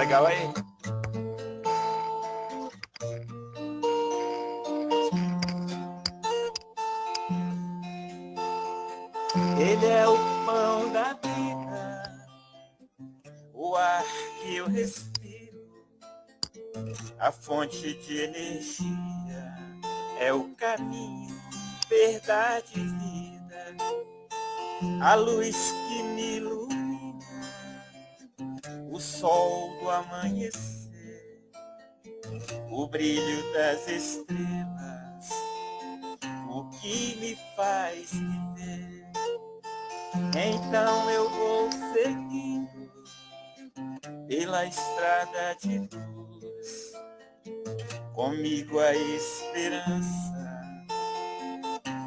legal aí. Ele é o pão da vida, o ar que eu respiro, a fonte de energia, é o caminho, verdade e vida, a luz que me ilumina, o sol do amanhecer, o brilho das estrelas, o que me faz viver. Então eu vou seguindo pela estrada de luz, comigo a esperança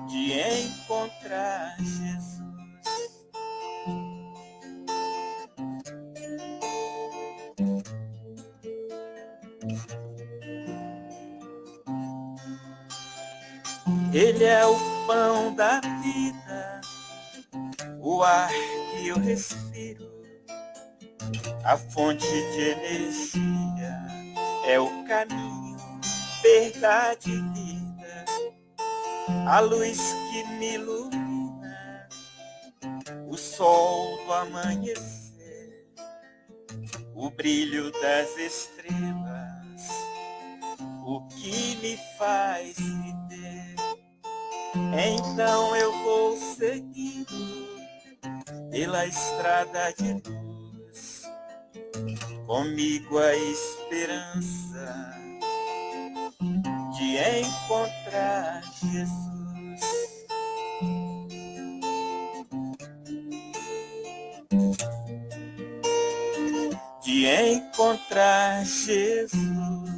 de encontrar Jesus. Ele é o pão da vida, o ar que eu respiro, a fonte de energia, é o caminho, verdade e vida, a luz que me ilumina, o sol do amanhecer, o brilho das estrelas, o que me faz viver. Então eu vou seguindo pela estrada de luz, comigo a esperança de encontrar Jesus. De encontrar Jesus.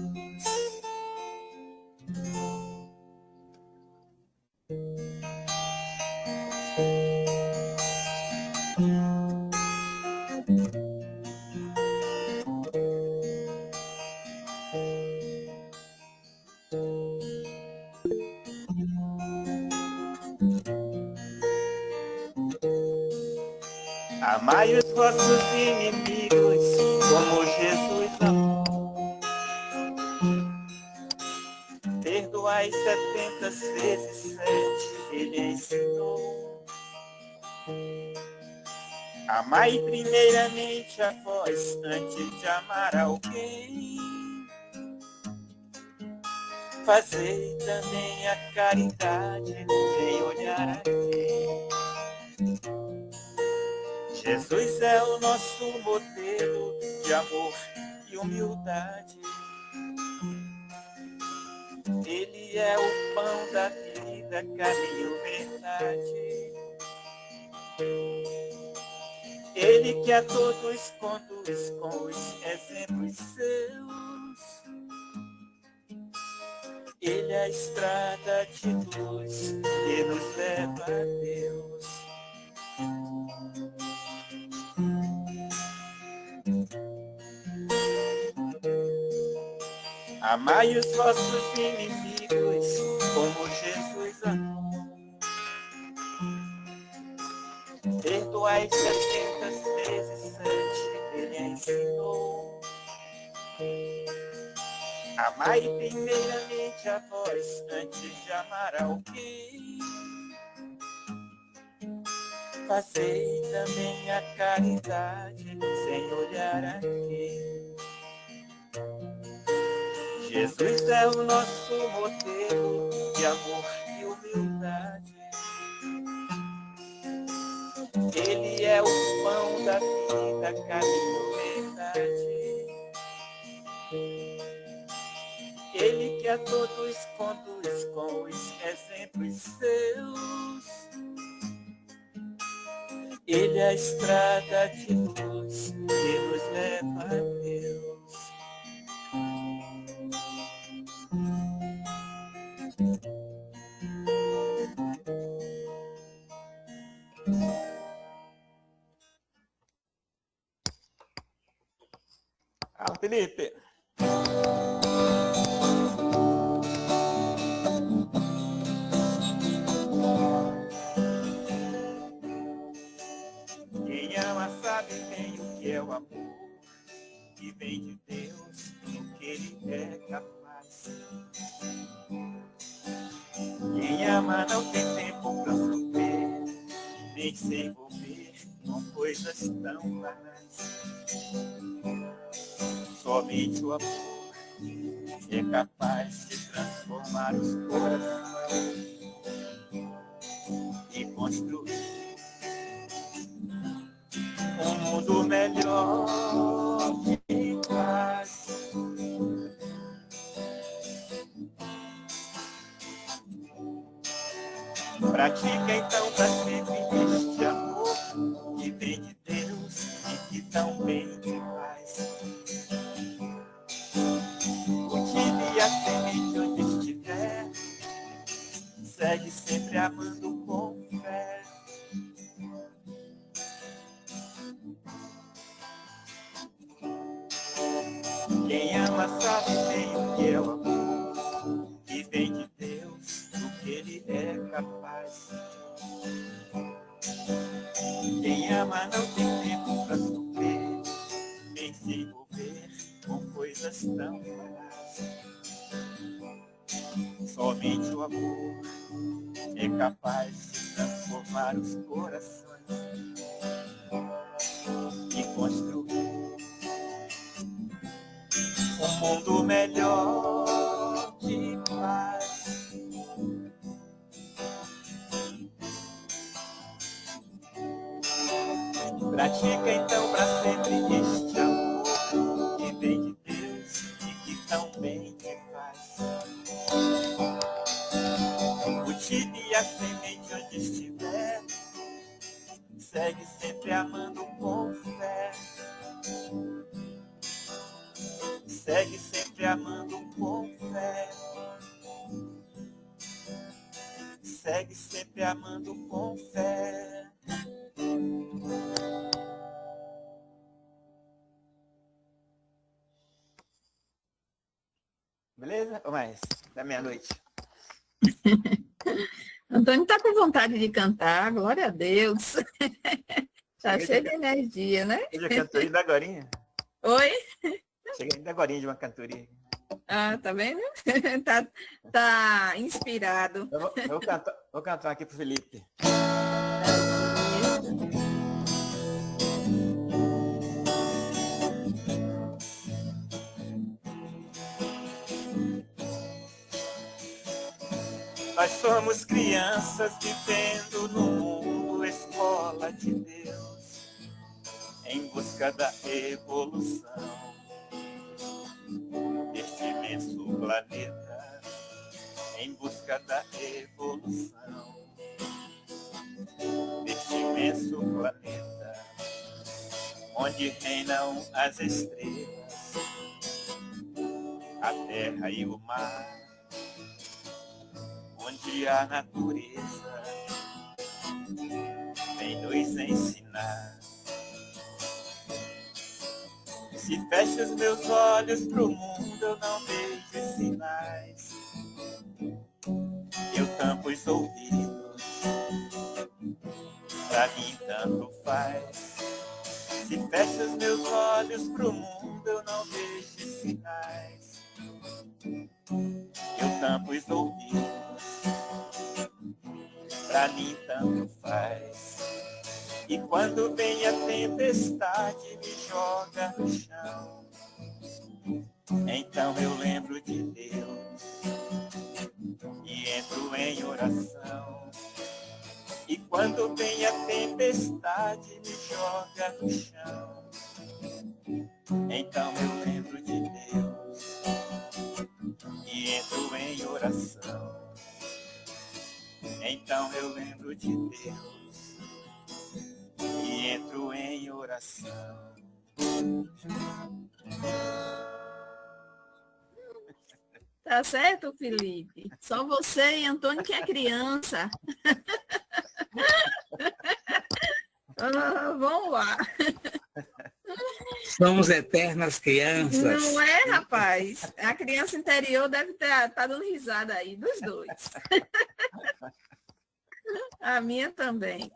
Amai os vossos inimigos como Jesus amou. Perdoai 70 vezes 7, ele ensinou. Amai primeiramente a vós antes de amar alguém. Fazei também a caridade sem olhar a quem. Jesus é o nosso modelo de amor e humildade. Ele é o pão da vida, caminho, verdade. Ele que a todos conduz com os exemplos seus. Ele é a estrada de luz que nos leva a Deus. Amai os vossos inimigos como Jesus amou. Perdoai 70 vezes 7, ele ensinou. Amai primeiramente a vós antes de amar alguém. Fazei também a caridade sem olhar a quem. Jesus é o nosso modelo de amor e humildade. Ele é o pão da vida, caminho, verdade. Ele que a todos conduz com os exemplos seus. Ele é a estrada de luz que nos leva a Deus. Felipe. Quem ama sabe bem o que é o amor. que vem de Deus, do que Ele é capaz. Quem ama não tem tempo pra sofrer, nem se envolver com coisas tão banais. Somente o amor é capaz de transformar os corações e construir um mundo melhor que paz. Pratica então pra sempre este amor que vem de Deus e que tão bem te faz. Cultive a semente onde estiver, segue sempre amando com fé. Quem ama sabe bem o que é o amor que vem de Deus, do que Ele é capaz. Quem ama não tem tempo pra sofrer, nem se envolver com coisas tão banais. Somente o amor é capaz de transformar os corações e construir um mundo melhor de paz. Pratica então pra sempre este amor que vem de Deus e que tão bem te faz. Cultive a semente onde estiver, segue sempre amando com fé. Segue sempre amando com fé. Segue sempre amando com fé. Beleza? Ou mais? Da meia-noite. Antônio está com vontade de cantar, glória a Deus. Está cheio de energia, né? Eu já cantou ainda agorinha. Oi? Cheguei ainda agorinha de uma cantoria. Ah, tá vendo? Tá inspirado. Vou cantar aqui pro Felipe. Nós somos crianças vivendo no mundo, escola de Deus, em busca da evolução deste imenso planeta, em busca da evolução deste imenso planeta, onde reinam as estrelas, a terra e o mar, onde a natureza vem nos ensinar. Se fecho os meus olhos pro mundo, eu não vejo sinais. Eu tampo os ouvidos, pra mim tanto faz. Se fecho os meus olhos pro mundo, eu não vejo sinais. Eu tampo os ouvidos, pra mim tanto faz. E quando vem a tempestade me joga no chão, então eu lembro de Deus e entro em oração. E quando vem a tempestade me joga no chão, então eu lembro de Deus e entro em oração. Então eu lembro de Deus e entro em oração. Tá certo, Felipe? Só você e Antônio que é criança. Vamos lá. Somos eternas crianças. Não é, rapaz? A criança interior deve estar dando risada aí, dos dois. A minha também.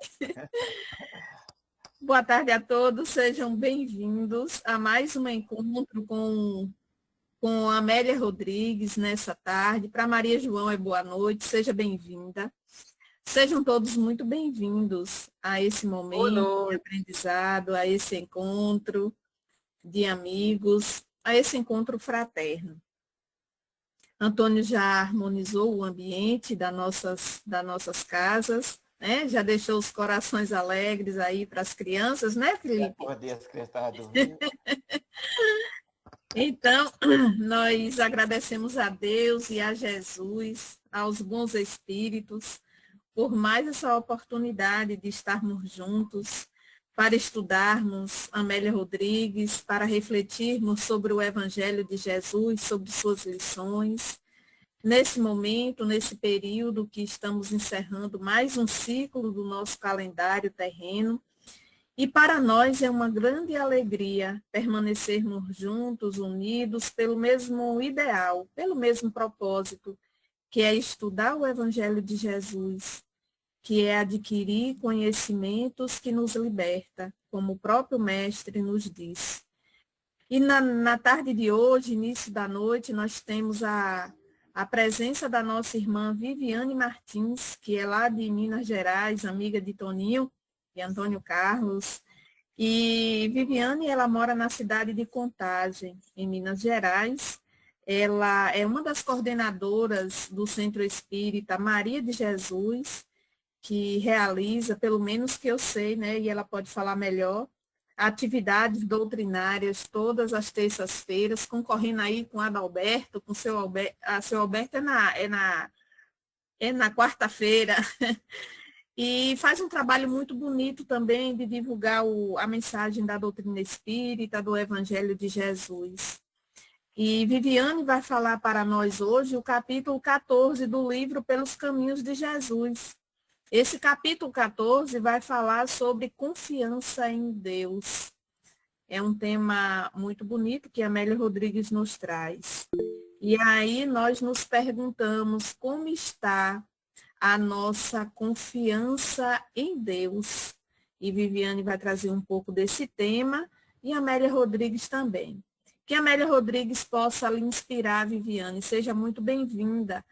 Boa tarde a todos, sejam bem-vindos a mais um encontro com a Amélia Rodrigues nessa tarde. Para Maria João é boa noite, seja bem-vinda. Sejam todos muito bem-vindos a esse momento de aprendizado, a esse encontro de amigos, a esse encontro fraterno. Antônio já harmonizou o ambiente das nossas casas, né? Já deixou os corações alegres aí para as crianças, né, Felipe? Acordei, as crianças estavam dormindo. Então, nós agradecemos a Deus e a Jesus, aos bons espíritos, por mais essa oportunidade de estarmos juntos, para estudarmos Amélia Rodrigues, para refletirmos sobre o Evangelho de Jesus, sobre suas lições. Nesse momento, nesse período que estamos encerrando mais um ciclo do nosso calendário terreno, e para nós é uma grande alegria permanecermos juntos, unidos, pelo mesmo ideal, pelo mesmo propósito, que é estudar o Evangelho de Jesus, que é adquirir conhecimentos que nos liberta, como o próprio Mestre nos diz. E na tarde de hoje, início da noite, nós temos a presença da nossa irmã Viviane Martins, que é lá de Minas Gerais, amiga de Toninho e Antônio Carlos. E Viviane, ela mora na cidade de Contagem, em Minas Gerais. Ela é uma das coordenadoras do Centro Espírita Maria de Jesus, que realiza, pelo menos que eu sei, né, e ela pode falar melhor, atividades doutrinárias todas as terças-feiras, concorrendo aí com Adalberto, com seu Alberto, seu Alberto é na quarta-feira, e faz um trabalho muito bonito também de divulgar a mensagem da doutrina espírita, do Evangelho de Jesus. E Viviane vai falar para nós hoje o capítulo 14 do livro Pelos Caminhos de Jesus. Esse capítulo 14 vai falar sobre confiança em Deus. É um tema muito bonito que a Amélia Rodrigues nos traz. E aí nós nos perguntamos como está a nossa confiança em Deus. E Viviane vai trazer um pouco desse tema e a Amélia Rodrigues também. Que a Amélia Rodrigues possa lhe inspirar, Viviane. Seja muito bem-vinda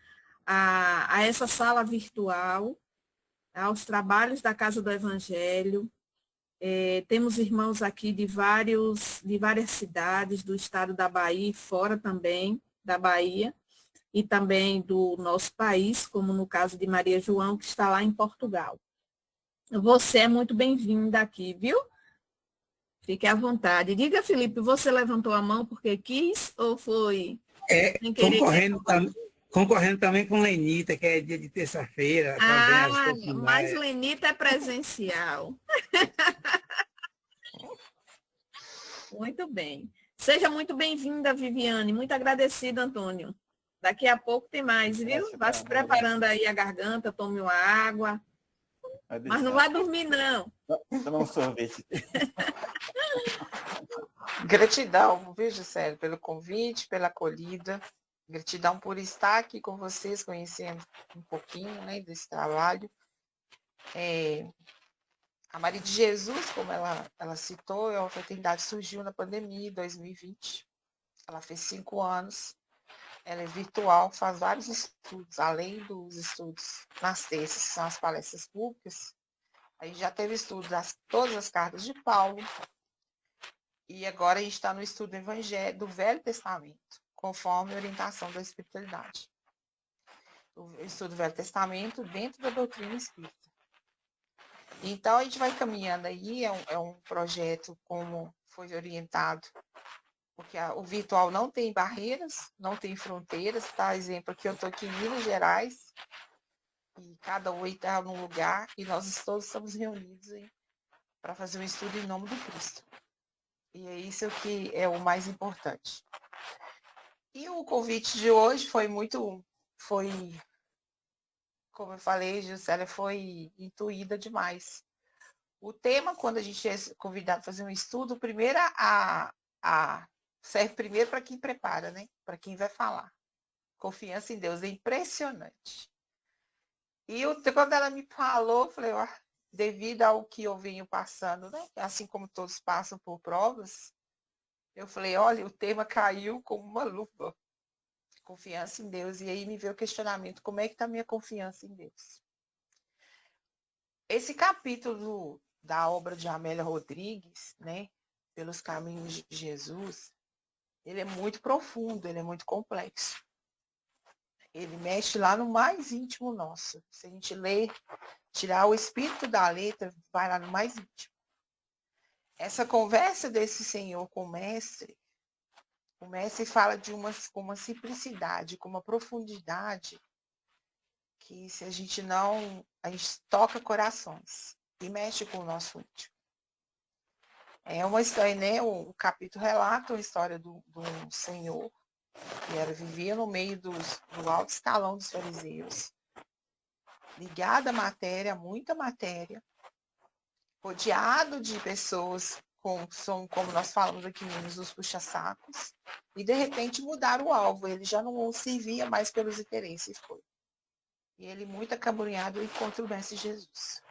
a essa sala virtual, aos trabalhos da Casa do Evangelho. Temos irmãos aqui de várias cidades do estado da Bahia e fora também da Bahia, e também do nosso país, como no caso de Maria João, que está lá em Portugal. Você é muito bem-vinda aqui, viu? Fique à vontade. Diga, Felipe, você levantou a mão porque quis ou foi sem querer? Concorrendo também com Lenita, que é dia de terça-feira. Mas Lenita é presencial. Muito bem. Seja muito bem-vinda, Viviane. Muito agradecida, Antônio. Daqui a pouco tem mais, viu? Vá se preparando aí a garganta, tome uma água. Mas não vai dormir, não. Tomar um sorvete. Gratidão, viu, Juscelio, pelo convite, pela acolhida. Gratidão por estar aqui com vocês, conhecendo um pouquinho, né, desse trabalho. A Maria de Jesus, como ela citou, a fraternidade surgiu na pandemia, em 2020. Ela fez 5 anos. Ela é virtual, faz vários estudos, além dos estudos nas terças, que são as palestras públicas. A gente já teve estudo todas as cartas de Paulo. E agora a gente está no estudo do Evangelho, do Velho Testamento, conforme a orientação da espiritualidade. O estudo do Velho Testamento dentro da doutrina espírita. Então, a gente vai caminhando aí, é um projeto como foi orientado, porque o virtual não tem barreiras, não tem fronteiras, tá? Exemplo, aqui eu estou aqui em Minas Gerais, e cada um está num lugar, e nós todos estamos reunidos para fazer um estudo em nome do Cristo. E é isso que é o mais importante. E o convite de hoje como eu falei, Juscelia, foi intuída demais. O tema, quando a gente é convidado a fazer um estudo, primeiro serve primeiro para quem prepara, né? Para quem vai falar. Confiança em Deus, é impressionante. E quando ela me falou, eu falei, devido ao que eu venho passando, né? Assim como todos passam por provas, eu falei, olha, o tema caiu como uma luva. Confiança em Deus. E aí me veio o questionamento, como é que está a minha confiança em Deus? Esse capítulo da obra de Amélia Rodrigues, né? Pelos caminhos de Jesus, ele é muito profundo, ele é muito complexo. Ele mexe lá no mais íntimo nosso. Se a gente ler, tirar o espírito da letra, vai lá no mais íntimo. Essa conversa desse senhor com o mestre fala com uma simplicidade, com uma profundidade, que se a gente não, a gente toca corações e mexe com o nosso íntimo. É uma história, né? O capítulo relata a história do senhor, que vivia no meio do alto escalão dos fariseus, ligado à matéria, muita matéria, rodeado de pessoas como nós falamos aqui menos, os puxa-sacos, e de repente mudaram o alvo, ele já não servia mais pelos interesses, foi. E ele, muito acabrunhado, encontra o Mestre Jesus.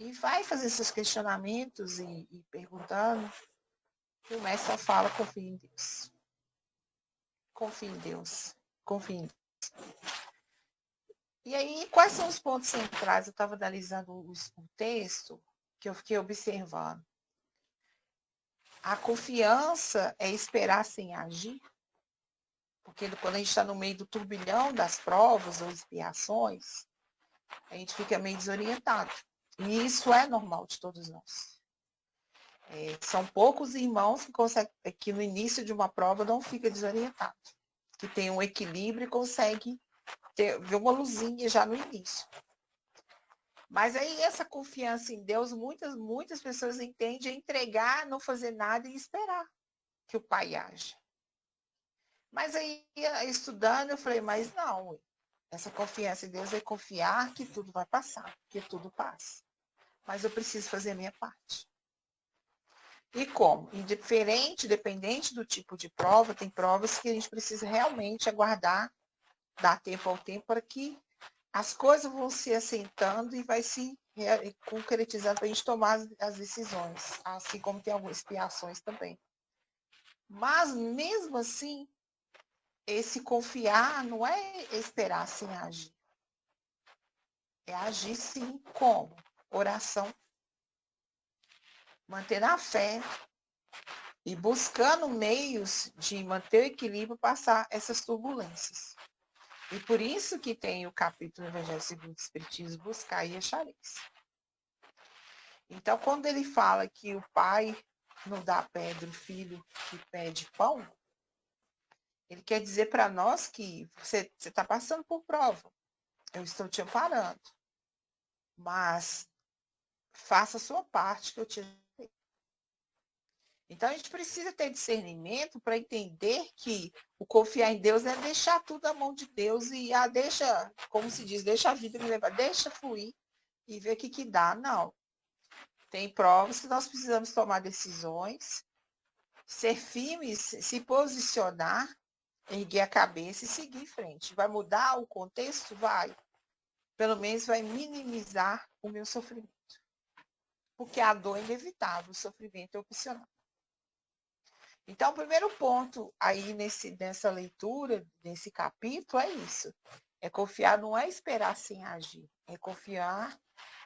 E vai fazer seus questionamentos e perguntando, e o Mestre só fala, confia em Deus. Confia em Deus. Confia em Deus. E aí, quais são os pontos centrais? Eu estava analisando o texto, que eu fiquei observando. A confiança é esperar sem agir, porque quando a gente está no meio do turbilhão das provas ou expiações, a gente fica meio desorientado. E isso é normal de todos nós. São poucos irmãos que conseguem, que no início de uma prova não fica desorientado, que tem um equilíbrio e consegue ver uma luzinha já no início. Mas aí essa confiança em Deus, muitas pessoas entendem entregar, não fazer nada e esperar que o Pai haja. Mas aí, estudando, eu falei, mas não, essa confiança em Deus é confiar que tudo vai passar, que tudo passa. Mas eu preciso fazer a minha parte. E como? Dependente do tipo de prova, tem provas que a gente precisa realmente aguardar, dar tempo ao tempo, para que as coisas vão se assentando e vai se concretizando para a gente tomar as decisões, assim como tem algumas expiações também. Mas, mesmo assim, esse confiar não é esperar sem agir. É agir, sim, como? Oração. Manter a fé e buscando meios de manter o equilíbrio e passar essas turbulências. E por isso que tem o capítulo do Evangelho segundo o Espiritismo, buscar e achareis. Então, quando ele fala que o pai não dá pedra, o filho que pede pão, ele quer dizer para nós que você está passando por prova. Eu estou te amparando. Mas faça a sua parte que eu te ajudei. Então, a gente precisa ter discernimento para entender que o confiar em Deus é deixar tudo na mão de Deus e deixa, como se diz, deixa a vida me levar, deixa fluir e ver o que dá. Não. Tem provas que nós precisamos tomar decisões, ser firmes, se posicionar, erguer a cabeça e seguir em frente. Vai mudar o contexto? Vai. Pelo menos vai minimizar o meu sofrimento. Porque a dor é inevitável, o sofrimento é opcional. Então, o primeiro ponto aí nessa leitura, nesse capítulo, é isso. É confiar, não é esperar sem agir. É confiar,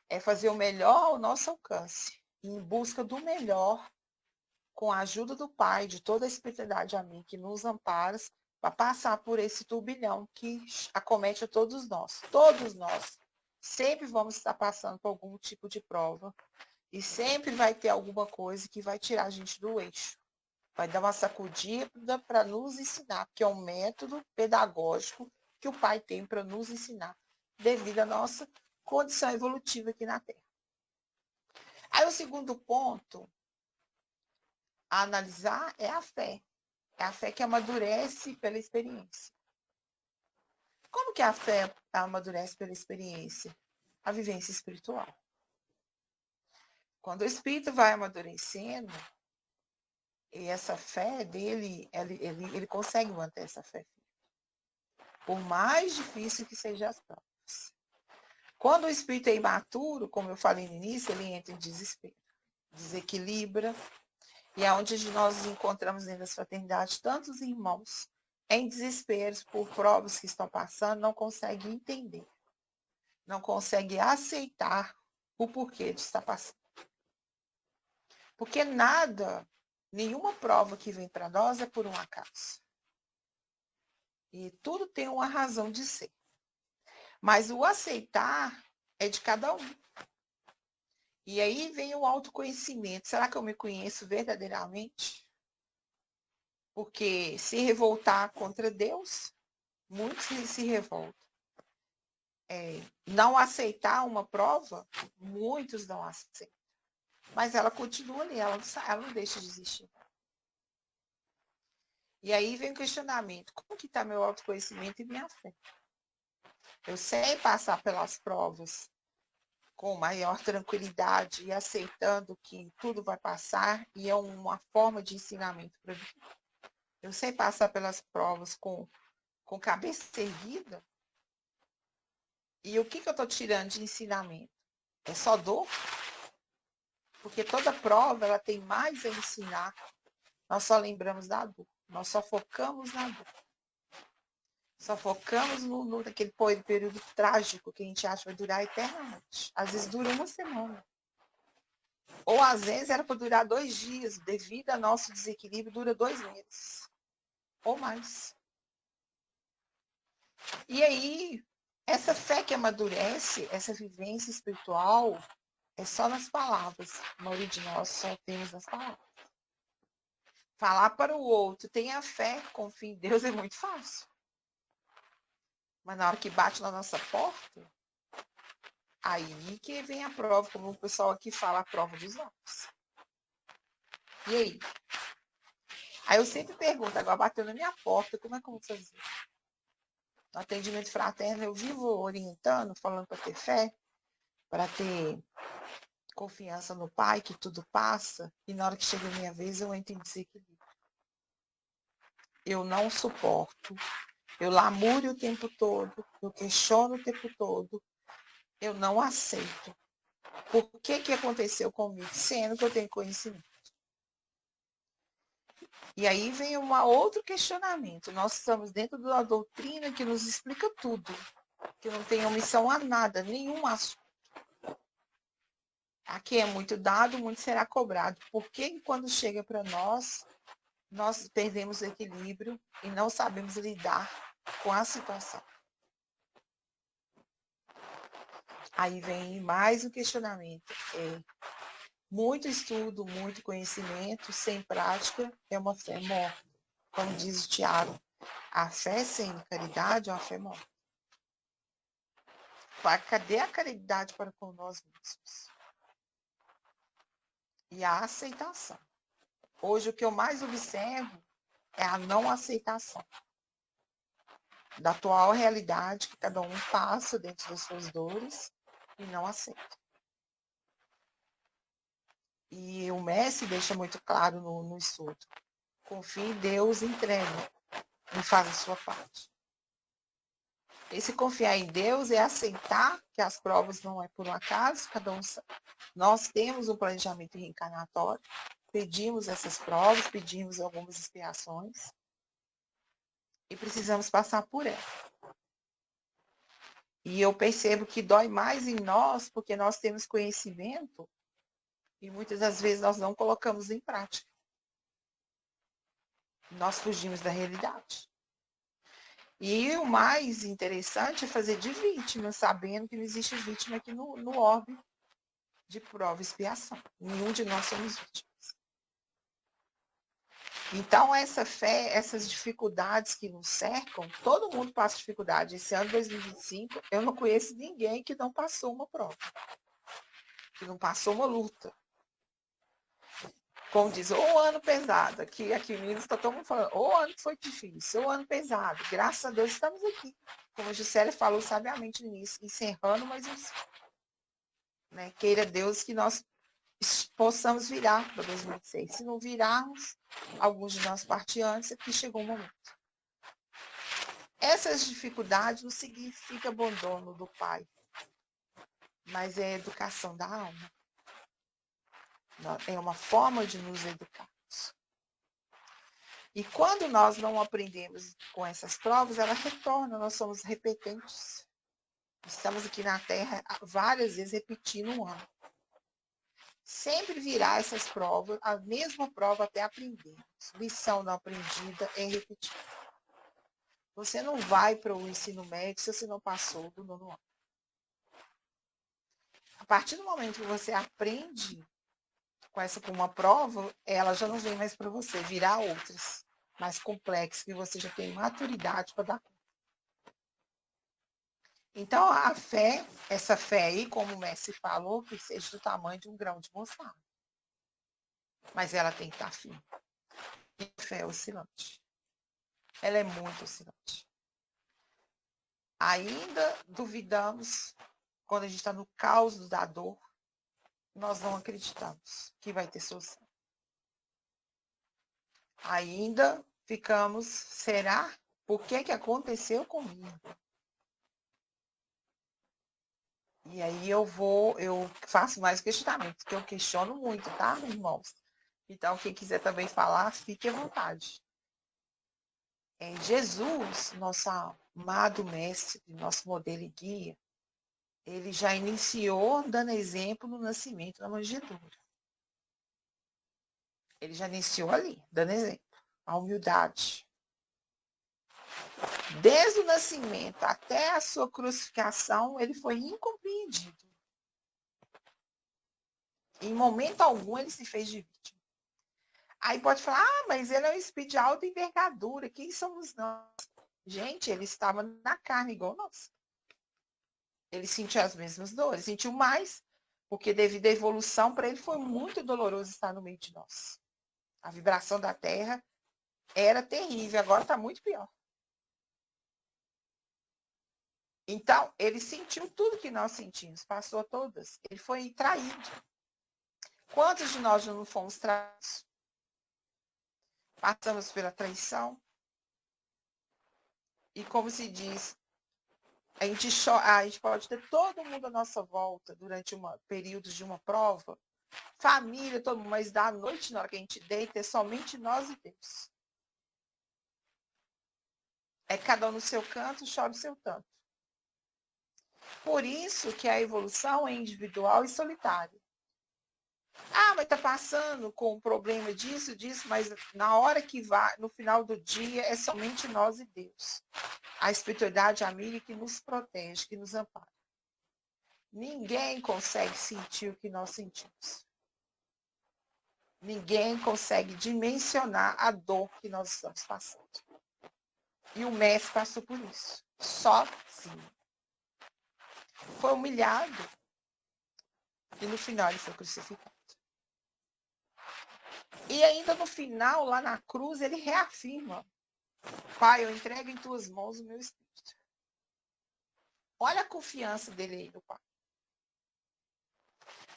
é fazer o melhor ao nosso alcance. Em busca do melhor, com a ajuda do Pai, de toda a espiritualidade a mim, que nos ampara, para passar por esse turbilhão que acomete a todos nós. Todos nós sempre vamos estar passando por algum tipo de prova e sempre vai ter alguma coisa que vai tirar a gente do eixo. Vai dar uma sacudida para nos ensinar, que é um método pedagógico que o Pai tem para nos ensinar, devido à nossa condição evolutiva aqui na Terra. Aí o segundo ponto a analisar é a fé. É a fé que amadurece pela experiência. Como que a fé amadurece pela experiência? A vivência espiritual. Quando o espírito vai amadurecendo, e essa fé dele, ele consegue manter essa fé. Por mais difícil que sejam as provas. Quando o espírito é imaturo, como eu falei no início, ele entra em desespero, desequilibra, e é onde nós encontramos dentro das fraternidades tantos irmãos em desesperos por provas que estão passando, não conseguem entender, não conseguem aceitar o porquê de estar passando. Porque nada, nenhuma prova que vem para nós é por um acaso. E tudo tem uma razão de ser. Mas o aceitar é de cada um. E aí vem o autoconhecimento. Será que eu me conheço verdadeiramente? Porque se revoltar contra Deus, muitos se revoltam. Não aceitar uma prova, muitos não aceitam. Mas ela continua ali, ela não deixa de existir. E aí vem o questionamento, como que está meu autoconhecimento e minha fé? Eu sei passar pelas provas com maior tranquilidade e aceitando que tudo vai passar e é uma forma de ensinamento para mim. Eu sei passar pelas provas com cabeça erguida. E o que eu estou tirando de ensinamento? É só dor? Porque toda prova ela tem mais a ensinar. Nós só lembramos da dor. Nós só focamos na dor. Só focamos naquele período trágico que a gente acha que vai durar eternamente. Às vezes dura uma semana. Ou às vezes era para durar 2 dias. Devido ao nosso desequilíbrio, dura 2 meses. Ou mais. E aí, essa fé que amadurece, essa vivência espiritual, é só nas palavras. A maioria de nós só temos nas palavras. Falar para o outro, tenha fé, confie em Deus, é muito fácil. Mas na hora que bate na nossa porta, aí que vem a prova, como o pessoal aqui fala, a prova dos lábios. E aí? Aí eu sempre pergunto, agora bateu na minha porta, como é que eu vou fazer? No atendimento fraterno, eu vivo orientando, falando para ter fé, para ter confiança no Pai, que tudo passa, e na hora que chega a minha vez, eu entro em desequilíbrio. Eu não suporto. Eu lamúrio o tempo todo, eu questiono o tempo todo, eu não aceito. Por que aconteceu comigo, sendo que eu tenho conhecimento? E aí vem outro questionamento. Nós estamos dentro de uma doutrina que nos explica tudo, que não tem omissão a nada, nenhum assunto. Aqui é muito dado, muito será cobrado. Por que quando chega para nós perdemos o equilíbrio e não sabemos lidar com a situação? Aí vem mais um questionamento. Muito estudo, muito conhecimento, sem prática, é uma fé morta. Como diz o Tiago, a fé sem caridade é uma fé morta. Cadê a caridade para com nós mesmos? E a aceitação. Hoje o que eu mais observo é a não aceitação da atual realidade que cada um passa dentro das suas dores e não aceita. E o Messi deixa muito claro no estudo. Confie em Deus, entrega e faz a sua parte. Esse confiar em Deus é aceitar que as provas não é por um acaso, cada um sabe. Nós temos um planejamento reencarnatório, pedimos essas provas, pedimos algumas expiações e precisamos passar por ela. E eu percebo que dói mais em nós porque nós temos conhecimento e muitas das vezes nós não colocamos em prática. Nós fugimos da realidade. E o mais interessante é fazer de vítima, sabendo que não existe vítima aqui no orbe de prova e expiação. Nenhum de nós somos vítimas. Então, essa fé, essas dificuldades que nos cercam, todo mundo passa dificuldade. Esse ano 2025, eu não conheço ninguém que não passou uma prova, que não passou uma luta. Como diz, o ano pesado, aqui em Minas está todo mundo falando, o ano foi difícil, o ano pesado, graças a Deus estamos aqui. Como a Juscelia falou sabiamente no início, encerrando mais um ciclo. Né? Queira Deus que nós possamos virar para 2026. Se não virarmos, alguns de nós partir antes, é que chegou o momento. Essas dificuldades não significam abandono do Pai. mas é a educação da alma. É uma forma de nos educarmos. E quando nós não aprendemos com essas provas, ela retorna, nós somos repetentes. Estamos aqui na Terra várias vezes repetindo um ano. Sempre virá essas provas, a mesma prova até aprendermos. Lição não aprendida é repetida. Você não vai para o ensino médio se você não passou do 9º ano. A partir do momento que você aprende com uma prova, ela já não vem mais para você, virá outras mais complexas, que você já tem maturidade para dar conta. Então, a fé, essa fé aí, como o mestre falou, que seja do tamanho de um grão de mostarda. Mas ela tem que estar firme. E a fé é oscilante. Ela é muito oscilante. Ainda duvidamos, quando a gente está no caos da dor, nós não acreditamos que vai ter solução. Ainda ficamos, será? Por que aconteceu comigo? E aí eu faço mais questionamento, porque eu questiono muito, tá, irmãos? Então, quem quiser também falar, fique à vontade. Jesus, nosso amado mestre, nosso modelo e guia, ele já iniciou dando exemplo no nascimento, na manjedoura. Ele já iniciou ali, dando exemplo. A humildade. Desde o nascimento até a sua crucificação, ele foi incompreendido. Em momento algum, ele se fez de vítima. Aí pode falar, mas ele é um espírito de alta envergadura. Quem somos nós? Gente, ele estava na carne igual nós. Ele sentiu as mesmas dores, sentiu mais, porque devido à evolução, para ele foi muito doloroso estar no meio de nós. A vibração da Terra era terrível, agora está muito pior. Então, ele sentiu tudo que nós sentimos, passou todas. Ele foi traído. Quantos de nós já não fomos traídos? Passamos pela traição. E como se diz, a gente pode ter todo mundo à nossa volta durante períodos de uma prova, família, todo mundo, mas da noite, na hora que a gente deita, é somente nós e Deus. É cada um no seu canto, chora o seu tanto. Por isso que a evolução é individual e solitária. Ah, mas está passando com um problema disso, mas na hora que vai, no final do dia, é somente nós e Deus. A espiritualidade amiga que nos protege, que nos ampara. Ninguém consegue sentir o que nós sentimos. Ninguém consegue dimensionar a dor que nós estamos passando. E o mestre passou por isso, sozinho. Foi humilhado. E no final ele foi crucificado. E ainda no final, lá na cruz, ele reafirma: Pai, eu entrego em tuas mãos o meu espírito. Olha a confiança dele aí no Pai.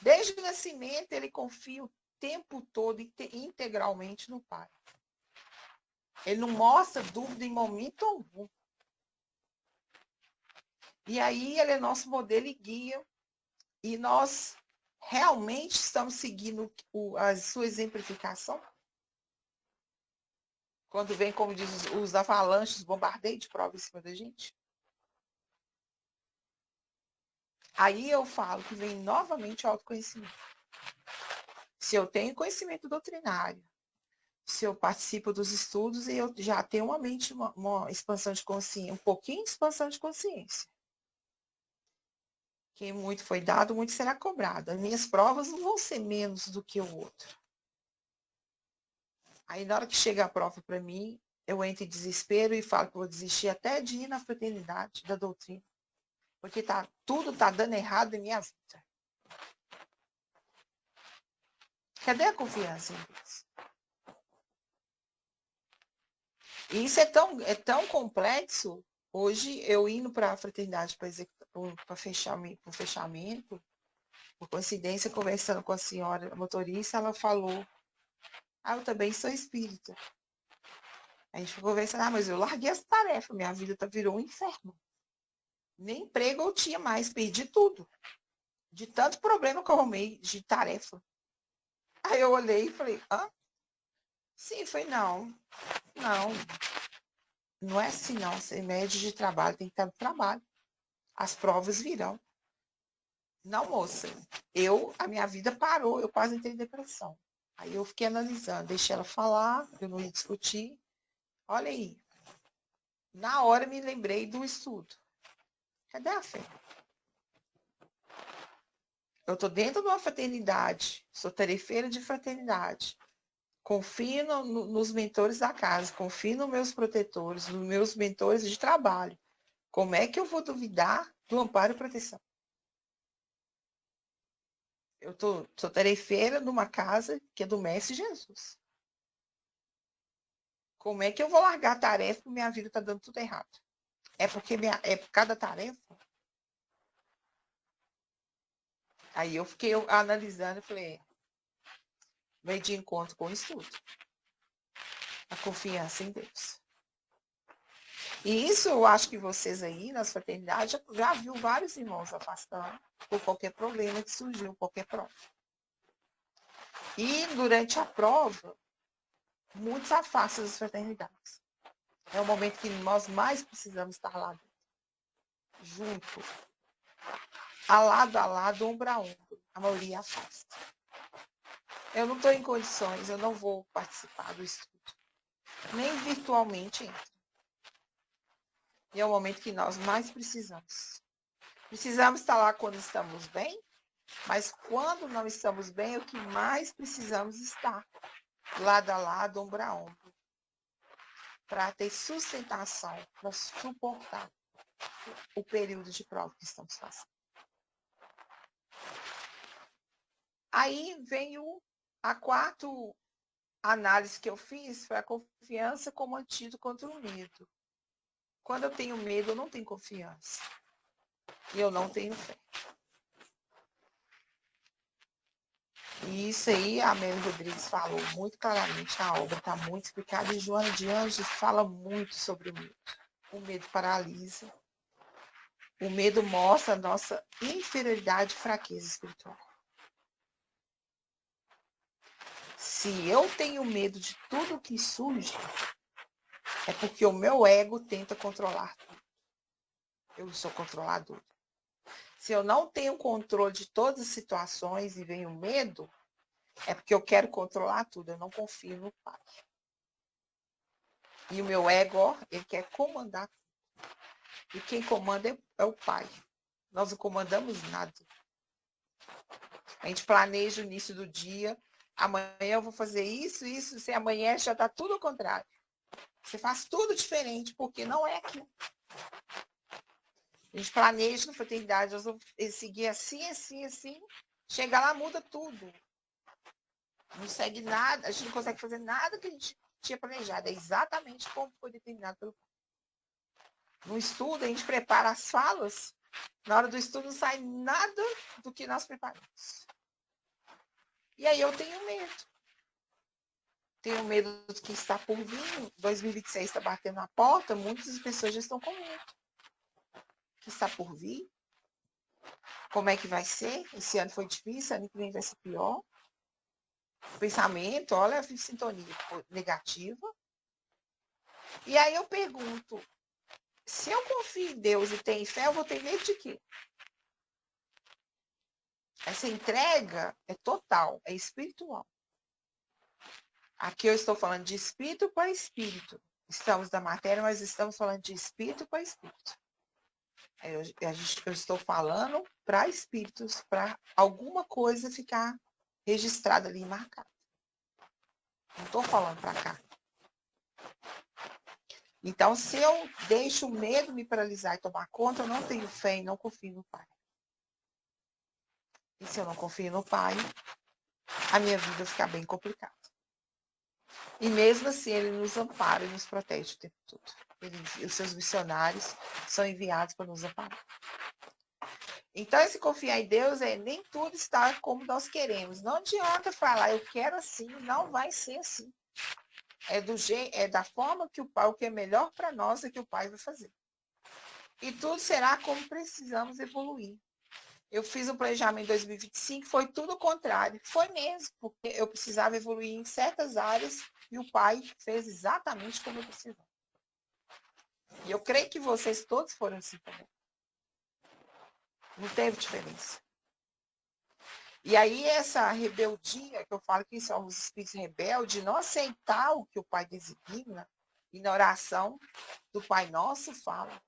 Desde o nascimento, ele confia o tempo todo integralmente no Pai. Ele não mostra dúvida em momento algum. E aí ele é nosso modelo e guia. E nós realmente estamos seguindo a sua exemplificação? Quando vem, como diz, os avalanches, bombardeio de prova em cima da gente? Aí eu falo que vem novamente o autoconhecimento. Se eu tenho conhecimento doutrinário, se eu participo dos estudos, eu já tenho uma mente, uma expansão de consciência, um pouquinho de expansão de consciência. Que muito foi dado, muito será cobrado. As minhas provas não vão ser menos do que o outro. Aí, na hora que chega a prova para mim, eu entro em desespero e falo que vou desistir até de ir na fraternidade da doutrina. Porque tudo está dando errado em minha vida. Cadê a confiança em Deus? E isso é tão complexo. Hoje, eu indo para a fraternidade para fechamento, por coincidência, conversando com a senhora motorista, ela falou: eu também sou espírita. A gente foi conversando, mas eu larguei essa tarefa, minha vida virou um inferno. Nem emprego eu tinha mais, perdi tudo. De tanto problema que eu arrumei de tarefa. Aí eu olhei e falei, hã? Sim, foi não. Não, não é assim não. Ser médio de trabalho tem que estar no trabalho. As provas virão. Não, moça. A minha vida parou, eu quase entrei em depressão. Aí eu fiquei analisando, deixei ela falar, eu não ia discutir. Olha aí. Na hora me lembrei do estudo. Cadê a fé? Eu estou dentro de uma fraternidade, sou tarefeira de fraternidade. Confio nos mentores da casa, confio nos meus protetores, nos meus mentores de trabalho. Como é que eu vou duvidar do amparo e proteção? Eu sou tarefeira numa casa que é do Mestre Jesus. Como é que eu vou largar a tarefa e minha vida está dando tudo errado? É porque é por cada tarefa? Aí eu fiquei analisando e falei, meio de encontro com o estudo. A confiança em Deus. E isso eu acho que vocês aí, nas fraternidades, já viu vários irmãos afastando por qualquer problema que surgiu, qualquer prova. E durante a prova, muitos afastam das fraternidades. É o momento que nós mais precisamos estar lá dentro. Junto. A lado, ombro a ombro. A maioria afasta. Eu não estou em condições, eu não vou participar do estudo. Nem virtualmente entra. E é o momento que nós mais precisamos. Precisamos estar lá quando estamos bem, mas quando não estamos bem, é o que mais precisamos estar. Lado a lado, ombro a ombro. Para ter sustentação, para suportar o período de prova que estamos passando. Aí veio a quarta análise que eu fiz, foi a confiança como antídoto contra o medo. Quando eu tenho medo, eu não tenho confiança. E eu não tenho fé. E isso aí, a Amélia Rodrigues falou muito claramente, a obra está muito explicada, e Joana de Anjos fala muito sobre o medo. O medo paralisa. O medo mostra a nossa inferioridade e fraqueza espiritual. Se eu tenho medo de tudo que surge, é porque o meu ego tenta controlar tudo. Eu sou controlador. Se eu não tenho controle de todas as situações e vem o medo, é porque eu quero controlar tudo, eu não confio no Pai. E o meu ego, ele quer comandar tudo. E quem comanda é o Pai. Nós não comandamos nada. A gente planeja o início do dia, amanhã eu vou fazer isso, se amanhã já está tudo ao contrário. Você faz tudo diferente, porque não é aquilo. A gente planeja na fraternidade, nós vamos seguir assim, assim, assim. Chega lá, muda tudo. Não segue nada, a gente não consegue fazer nada que a gente tinha planejado. É exatamente como foi determinado pelo Pai. No estudo, a gente prepara as falas. Na hora do estudo, não sai nada do que nós preparamos. E aí eu tenho medo. Tenho medo do que está por vir. 2026 está batendo na porta, muitas pessoas já estão com medo. O que está por vir? Como é que vai ser? Esse ano foi difícil, ano que vem vai ser pior. O pensamento, olha a sintonia negativa. E aí eu pergunto, se eu confio em Deus e tenho fé, eu vou ter medo de quê? Essa entrega é total, é espiritual. Aqui eu estou falando de espírito para espírito. Estamos da matéria, mas estamos falando de espírito para espírito. Eu estou falando para espíritos, para alguma coisa ficar registrada ali e marcada. Não estou falando para cá. Então, se eu deixo o medo me paralisar e tomar conta, eu não tenho fé e não confio no Pai. E se eu não confio no Pai, a minha vida fica bem complicada. E mesmo assim, Ele nos ampara e nos protege o tempo todo. Os seus missionários são enviados para nos amparar. Então, esse confiar em Deus nem tudo está como nós queremos. Não adianta falar, eu quero assim, não vai ser assim. É da forma que o que é melhor para nós é que o Pai vai fazer. E tudo será como precisamos evoluir. Eu fiz um planejamento em 2025, foi tudo o contrário. Foi mesmo, porque eu precisava evoluir em certas áreas e o Pai fez exatamente como eu precisava. E eu creio que vocês todos foram assim também. Não teve diferença. E aí essa rebeldia, que eu falo que são os espíritos rebeldes, não aceitar o que o Pai designa, e na oração do Pai Nosso fala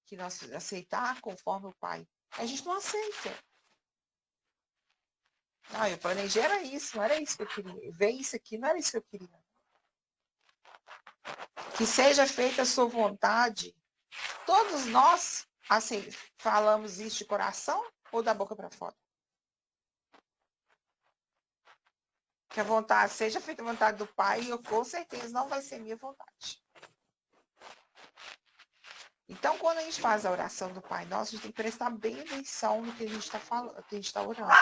que nós aceitar conforme o Pai. A gente não aceita. Não, eu planejei era isso, não era isso que eu queria. Ver isso aqui não era isso que eu queria. Que seja feita a sua vontade. Todos nós, assim, falamos isso de coração ou da boca para fora? Que a vontade seja feita a vontade do Pai, eu com certeza não vai ser minha vontade. Então, quando a gente faz a oração do Pai Nosso, a gente tem que prestar bem atenção no que a gente está falando, que a gente está orando.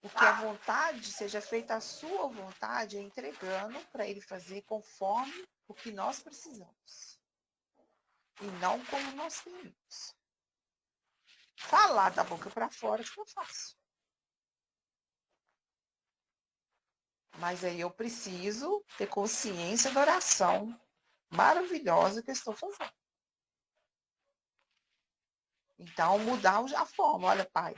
Porque a vontade, seja feita a sua vontade, é entregando para Ele fazer conforme o que nós precisamos. E não como nós queremos. Falar da boca para fora, que eu faço. Mas aí eu preciso ter consciência da oração maravilhosa que eu estou fazendo. Então, mudar a forma. Olha, Pai,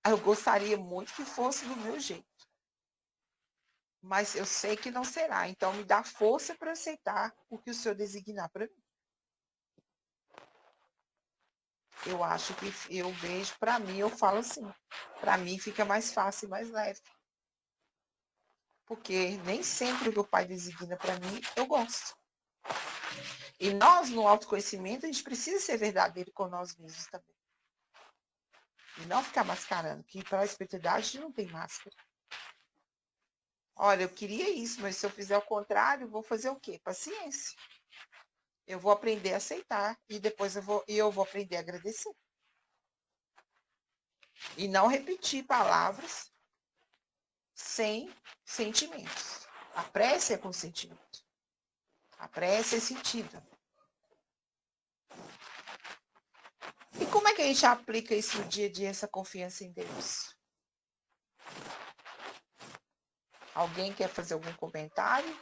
eu gostaria muito que fosse do meu jeito. Mas eu sei que não será. Então, me dá força para aceitar o que o Senhor designar para mim. Eu acho que eu vejo, para mim, eu falo assim. Para mim fica mais fácil e mais leve. Porque nem sempre o que o Pai designa para mim, eu gosto. E nós, no autoconhecimento, a gente precisa ser verdadeiro com nós mesmos também. E não ficar mascarando, que para a espiritualidade a gente não tem máscara. Olha, eu queria isso, mas se eu fizer o contrário, eu vou fazer o quê? Paciência. Eu vou aprender a aceitar e depois eu vou aprender a agradecer. E não repetir palavras sem sentimentos. A prece é com sentimento. A prece é sentida. E como é que a gente aplica isso no dia a dia, essa confiança em Deus? Alguém quer fazer algum comentário?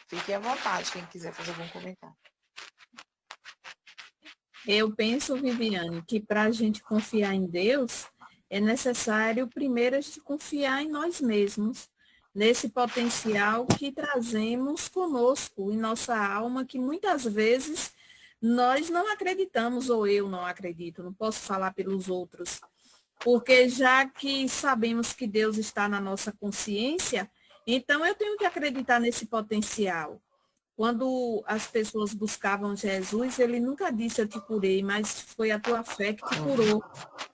Fiquem à vontade, quem quiser fazer algum comentário. Eu penso, Viviane, que para a gente confiar em Deus, é necessário primeiro a gente confiar em nós mesmos, nesse potencial que trazemos conosco, em nossa alma, que muitas vezes nós não acreditamos, ou eu não acredito, não posso falar pelos outros, porque já que sabemos que Deus está na nossa consciência, então eu tenho que acreditar nesse potencial. Quando as pessoas buscavam Jesus, ele nunca disse eu te curei, mas foi a tua fé que te curou.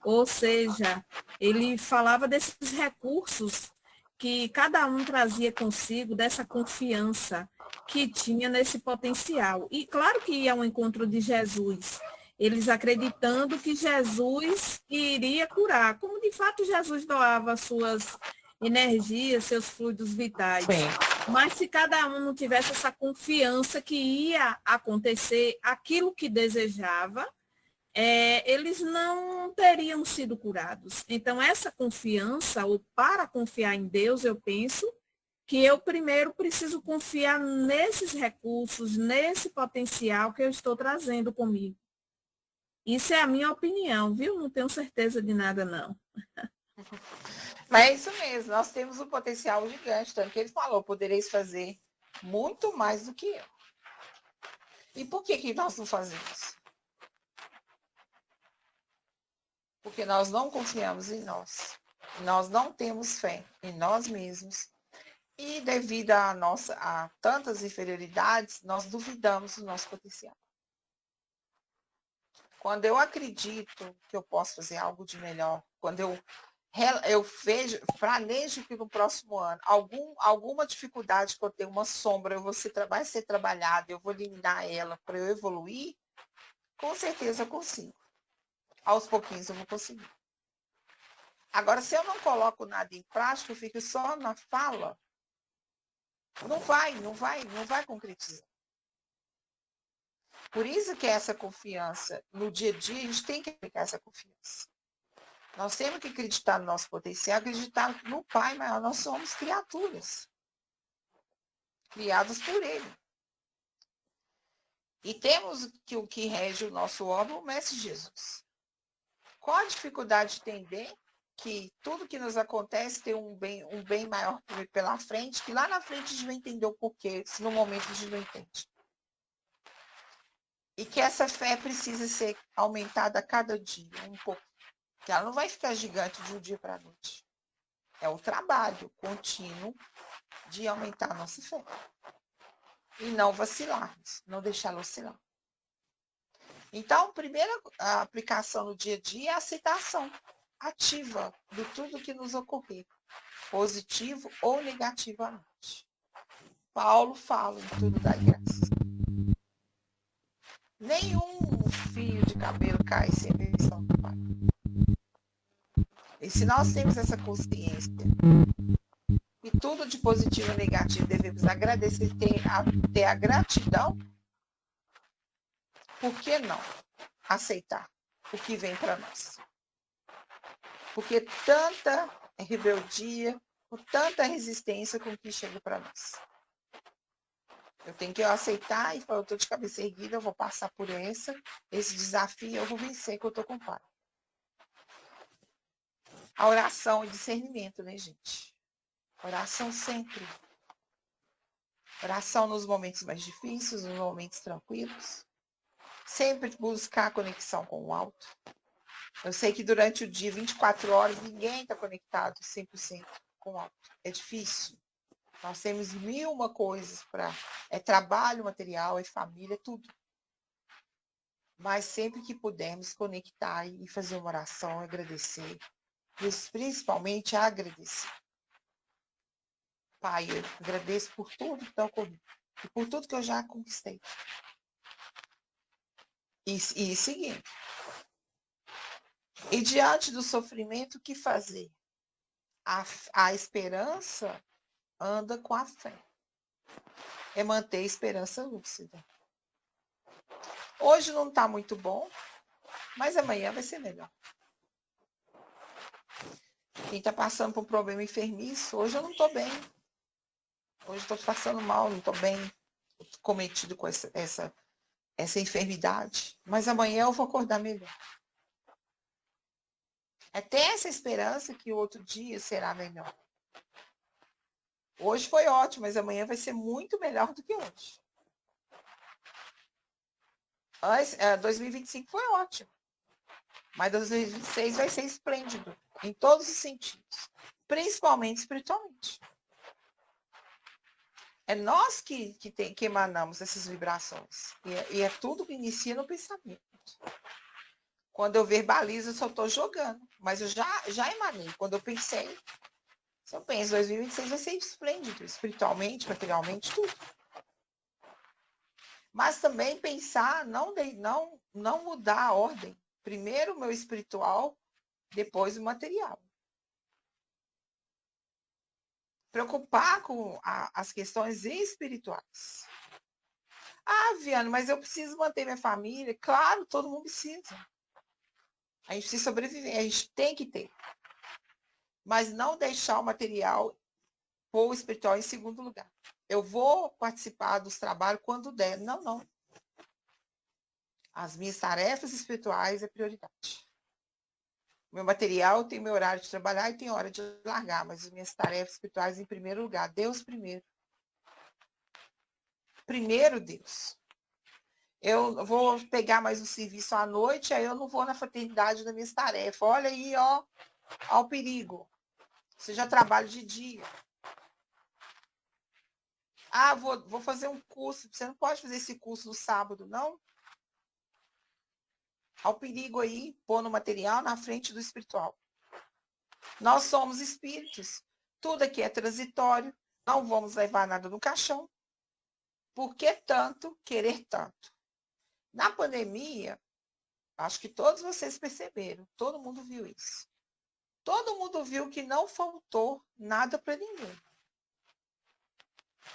Ou seja, ele falava desses recursos que cada um trazia consigo, dessa confiança que tinha nesse potencial. E claro que ia ao encontro de Jesus, eles acreditando que Jesus iria curar, como de fato Jesus doava suas energias, seus fluidos vitais. Sim. Mas se cada um não tivesse essa confiança que ia acontecer aquilo que desejava, eles não teriam sido curados. Então, essa confiança, ou para confiar em Deus, eu penso que eu primeiro preciso confiar nesses recursos, nesse potencial que eu estou trazendo comigo. Isso é a minha opinião, viu? Não tenho certeza de nada, não. Mas é isso mesmo, nós temos um potencial gigante, tanto que ele falou, podereis fazer muito mais do que eu. E por que nós não fazemos? Porque nós não confiamos em nós. Nós não temos fé em nós mesmos. E devido a tantas inferioridades, nós duvidamos do nosso potencial. Quando eu acredito que eu posso fazer algo de melhor, quando eu planejo que no próximo ano, alguma dificuldade que eu tenho, uma sombra, vai ser trabalhada, eu vou eliminar ela para eu evoluir, com certeza eu consigo. Aos pouquinhos eu vou conseguir. Agora, se eu não coloco nada em prática, eu fico só na fala, Não vai concretizar. Por isso que essa confiança, no dia a dia, a gente tem que aplicar essa confiança. Nós temos que acreditar no nosso potencial, acreditar no Pai maior. Nós somos criaturas, criadas por Ele. E temos que o que rege o nosso homem, o Mestre Jesus. Qual a dificuldade de entender que tudo que nos acontece tem um bem maior pela frente, que lá na frente a gente vai entender o porquê, se no momento a gente não entende. E que essa fé precisa ser aumentada a cada dia, um pouco. Que ela não vai ficar gigante de um dia para a noite. É o trabalho contínuo de aumentar a nossa fé. E não vacilarmos, não deixá-la oscilar. Então, a primeira aplicação no dia a dia é a aceitação ativa de tudo que nos ocorrer, positivo ou negativamente. Paulo fala em tudo da graça. Nenhum fio de cabelo cai sem a permissão do Pai. E se nós temos essa consciência e tudo de positivo e negativo devemos agradecer, ter a gratidão, por que não aceitar o que vem para nós? Porque tanta rebeldia, tanta resistência com o que chega para nós. Eu tenho que aceitar e falar, eu estou de cabeça erguida, eu vou passar por esse desafio, eu vou vencer, que eu estou com o Pai. A oração é discernimento, né, gente? Oração sempre. Oração nos momentos mais difíceis, nos momentos tranquilos. Sempre buscar a conexão com o alto. Eu sei que durante o dia, 24 horas, ninguém está conectado 100% com o alto. É difícil. Nós temos 1000 coisas para... É trabalho, material, é família, é tudo. Mas sempre que pudermos conectar e fazer uma oração, agradecer. E principalmente agradecer. Pai, eu agradeço por tudo que está ocorrendo. E por tudo que eu já conquistei. E seguindo. E diante do sofrimento, o que fazer? A esperança anda com a fé. É manter a esperança lúcida. Hoje não está muito bom, mas amanhã vai ser melhor. Quem está passando por um problema enfermiço, hoje eu não estou bem. Hoje estou passando mal, não estou bem cometido com essa enfermidade. Mas amanhã eu vou acordar melhor. É ter essa esperança que o outro dia será melhor. Hoje foi ótimo, mas amanhã vai ser muito melhor do que hoje. 2025 foi ótimo. Mas 2026 vai ser esplêndido. Em todos os sentidos. Principalmente espiritualmente. É nós que emanamos essas vibrações. E é tudo que inicia no pensamento. Quando eu verbalizo, eu só estou jogando. Mas eu já emanei. Quando eu pensei, se eu penso, 2026 vai ser esplêndido. Espiritualmente, materialmente, tudo. Mas também pensar, não mudar a ordem. Primeiro o meu espiritual, depois o material. Preocupar com as questões espirituais. Ah, Viana, mas eu preciso manter minha família. Claro, todo mundo precisa. A gente precisa sobreviver, a gente tem que ter. Mas não deixar o material ou o espiritual em segundo lugar. Eu vou participar dos trabalhos quando der. Não. As minhas tarefas espirituais é prioridade. Meu material tem meu horário de trabalhar e tem hora de largar, mas as minhas tarefas espirituais em primeiro lugar. Deus primeiro. Primeiro Deus. Eu vou pegar mais um serviço à noite, aí eu não vou na fraternidade das minhas tarefas. Olha aí, ó o perigo. Você já trabalha de dia. Ah, vou fazer um curso. Você não pode fazer esse curso no sábado, não? Há o perigo aí, pôr no material na frente do espiritual. Nós somos espíritos. Tudo aqui é transitório. Não vamos levar nada no caixão. Por que tanto querer tanto? Na pandemia, acho que todos vocês perceberam. Todo mundo viu isso. Todo mundo viu que não faltou nada para ninguém.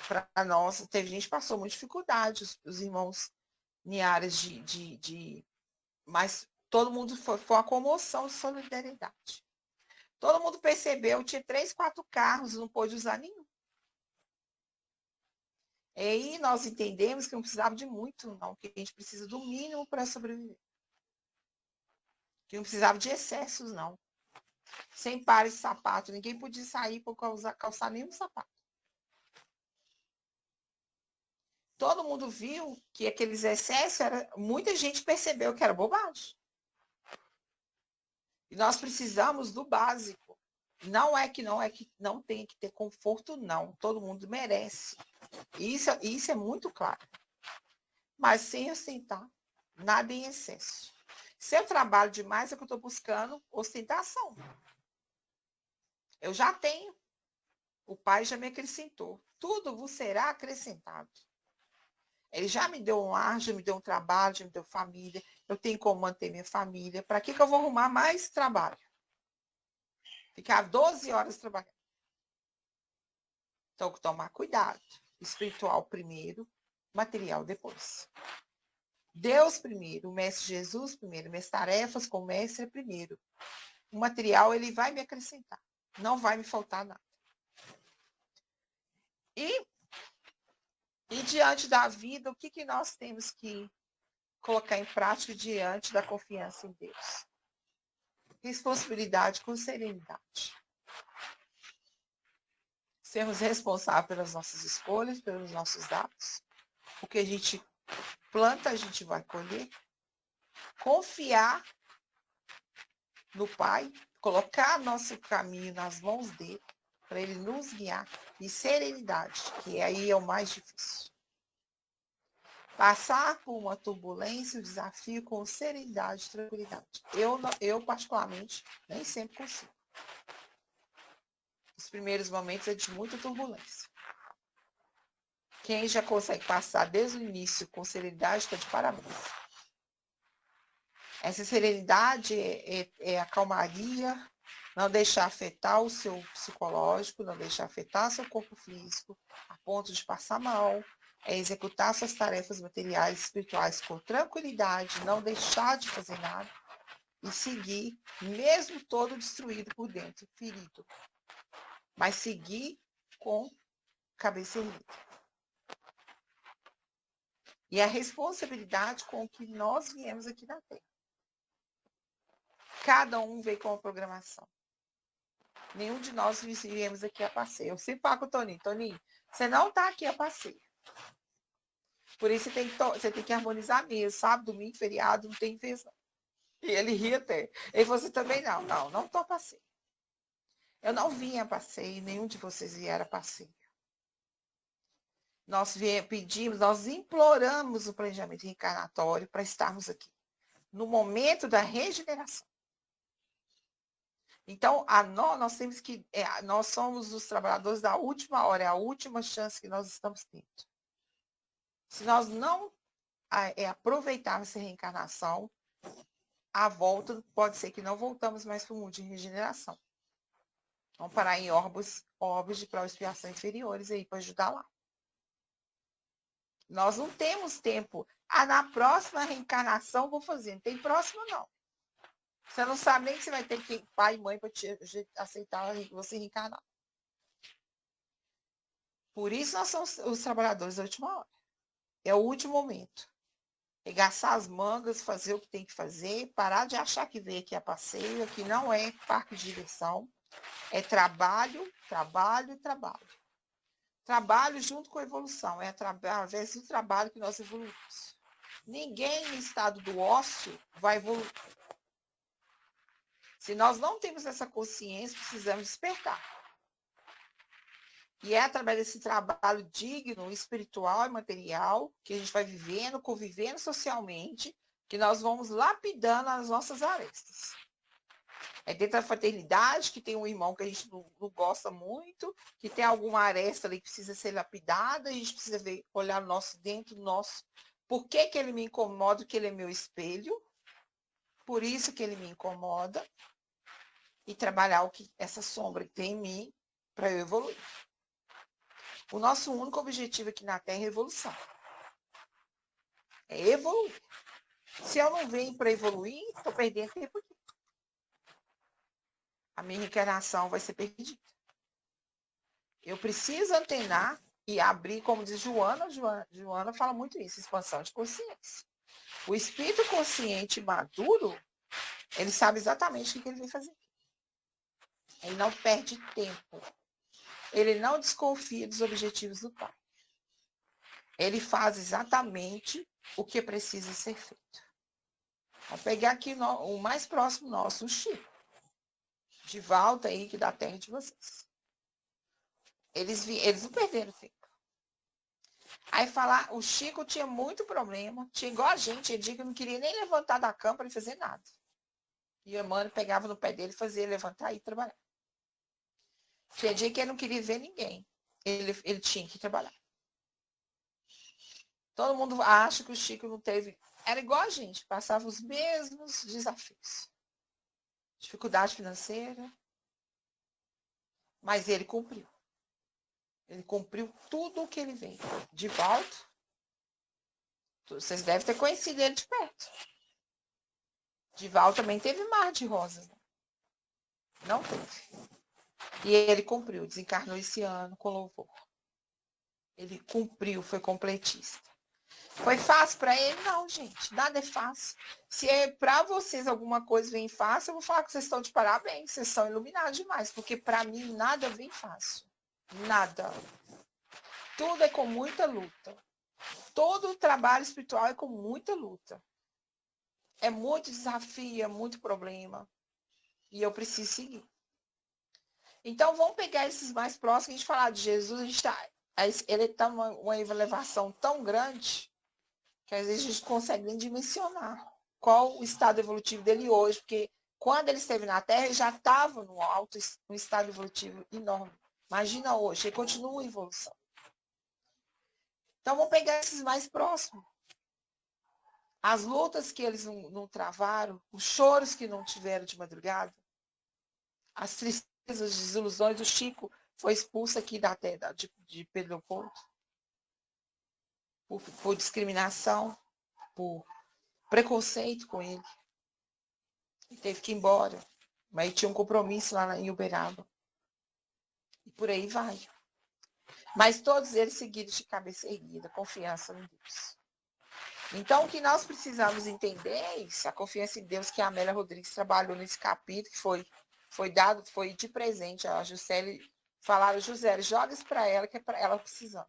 para nós, teve gente que passou muita dificuldade, os irmãos em áreas mas todo mundo foi uma comoção de solidariedade. Todo mundo percebeu, tinha 3, 4 carros, não pôde usar nenhum. E aí nós entendemos que não precisava de muito, não, que a gente precisa do mínimo para sobreviver. Que não precisava de excessos, não. Sem pares de sapato, ninguém podia sair para calçar nenhum sapato. Todo mundo viu que aqueles excessos, muita gente percebeu que era bobagem. E nós precisamos do básico. Não é que não tem que ter conforto, não. Todo mundo merece. Isso é muito claro. Mas sem ostentar, nada em excesso. Se eu trabalho demais, é que eu estou buscando ostentação. Eu já tenho. O Pai já me acrescentou. Tudo vos será acrescentado. Ele já me deu um lar, já me deu um trabalho, já me deu família. Eu tenho como manter minha família. Para que eu vou arrumar mais trabalho? Ficar 12 horas trabalhando. Então, tomar cuidado. Espiritual primeiro, material depois. Deus primeiro, o Mestre Jesus primeiro, minhas tarefas com o Mestre primeiro. O material, ele vai me acrescentar. Não vai me faltar nada. E diante da vida, o que nós temos que colocar em prática diante da confiança em Deus? Responsabilidade com serenidade. Sermos responsáveis pelas nossas escolhas, pelos nossos atos. O que a gente planta, a gente vai colher. Confiar no Pai, colocar nosso caminho nas mãos dele, para ele nos guiar. E serenidade, que aí é o mais difícil. Passar por uma turbulência, o desafio com serenidade e tranquilidade. Eu, particularmente, nem sempre consigo. Os primeiros momentos é de muita turbulência. Quem já consegue passar desde o início com serenidade está de parabéns. Essa serenidade é a calmaria, não deixar afetar o seu psicológico, não deixar afetar seu corpo físico, a ponto de passar mal, é executar suas tarefas materiais e espirituais com tranquilidade, não deixar de fazer nada e seguir, mesmo todo destruído por dentro, ferido, mas seguir com cabeça erguida. E a responsabilidade com que nós viemos aqui na Terra. Cada um veio com uma programação. Nenhum de nós viemos aqui a passeio. Eu sempre falo com o Toninho, Toninho, você não está aqui a passeio. Por isso você tem que harmonizar mesmo, sábado, domingo, feriado, não tem vez não. E ele ri até. E você também não estou a passeio. Eu não vim a passeio, nenhum de vocês vieram a passeio. Nós pedimos, nós imploramos o planejamento reencarnatório para estarmos aqui, no momento da regeneração. Então, nós temos que, nós somos os trabalhadores da última hora, é a última chance que nós estamos tendo. Se nós não aproveitarmos essa reencarnação, a volta pode ser que não voltamos mais para o mundo de regeneração. Vamos parar em orbes de prova e expiação inferiores aí para ajudar lá. Nós não temos tempo. Na próxima reencarnação vou fazer. Não tem próxima, não. Você não sabe nem que você vai ter que pai e mãe para te aceitar você reencarnar. Por isso nós somos os trabalhadores da última hora. É o último momento. Regaçar as mangas, fazer o que tem que fazer, parar de achar que veio aqui a passeio, que não é parque de diversão. É trabalho, trabalho, trabalho. Trabalho junto com a evolução. É através do trabalho que nós evoluímos. Ninguém no estado do ócio vai evoluir. Se nós não temos essa consciência, precisamos despertar. E é através desse trabalho digno, espiritual e material, que a gente vai vivendo, convivendo socialmente, que nós vamos lapidando as nossas arestas. É dentro da fraternidade, que tem um irmão que a gente não gosta muito, que tem alguma aresta ali que precisa ser lapidada, a gente precisa ver, olhar dentro do nosso. Por que ele me incomoda? Porque ele é meu espelho. Por isso que ele me incomoda. E trabalhar essa sombra que tem em mim para eu evoluir. O nosso único objetivo aqui na Terra é evolução. É evoluir. Se eu não venho para evoluir, estou perdendo tempo aqui. A minha encarnação vai ser perdida. Eu preciso antenar e abrir, como diz Joana. Joana fala muito isso, expansão de consciência. O espírito consciente maduro, ele sabe exatamente o que ele vem fazer. Ele não perde tempo. Ele não desconfia dos objetivos do Pai. Ele faz exatamente o que precisa ser feito. Vamos pegar aqui o mais próximo nosso, o Chico. De volta aí, que dá terra de vocês. Eles não perderam tempo. Aí falar, o Chico tinha muito problema, tinha igual a gente, ele dizia que não queria nem levantar da cama para fazer nada. E o Emmanuel pegava no pé dele, fazia ele levantar e ir trabalhar. Tinha dia que ele não queria ver ninguém. Ele tinha que trabalhar. Todo mundo acha que o Chico não teve... Era igual a gente, passava os mesmos desafios. Dificuldade financeira. Mas ele cumpriu. Ele cumpriu tudo o que ele veio. De volta. Vocês devem ter conhecido ele de perto. Divaldo também teve mar de rosas. Né? Não teve. E ele cumpriu, desencarnou esse ano com louvor. Ele cumpriu, foi completista. Foi fácil para ele? Não, gente. Nada é fácil. Se é para vocês alguma coisa vem fácil, eu vou falar que vocês estão de parabéns. Vocês são iluminados demais. Porque para mim nada vem fácil. Nada. Tudo é com muita luta. Todo o trabalho espiritual é com muita luta. É muito desafio, é muito problema. E eu preciso seguir. Então, vamos pegar esses mais próximos. A gente falar de Jesus, ele está numa elevação tão grande que às vezes a gente não consegue nem dimensionar qual o estado evolutivo dele hoje. Porque quando ele esteve na Terra, ele já estava num estado evolutivo enorme. Imagina hoje, ele continua em evolução. Então, vamos pegar esses mais próximos. As lutas que eles não travaram, os choros que não tiveram de madrugada, as tristezas, as desilusões. O Chico foi expulso aqui da terra de Pedro Leopoldo por discriminação, por preconceito com ele. Ele teve que ir embora, mas ele tinha um compromisso lá em Uberaba. E por aí vai. Mas todos eles seguiram de cabeça erguida, confiança em Deus. Então, o que nós precisamos entender é isso, a confiança em Deus que a Amélia Rodrigues trabalhou nesse capítulo, que foi de presente a Juscelie. Falaram, Juscelie, joga isso para ela, que é para ela precisando.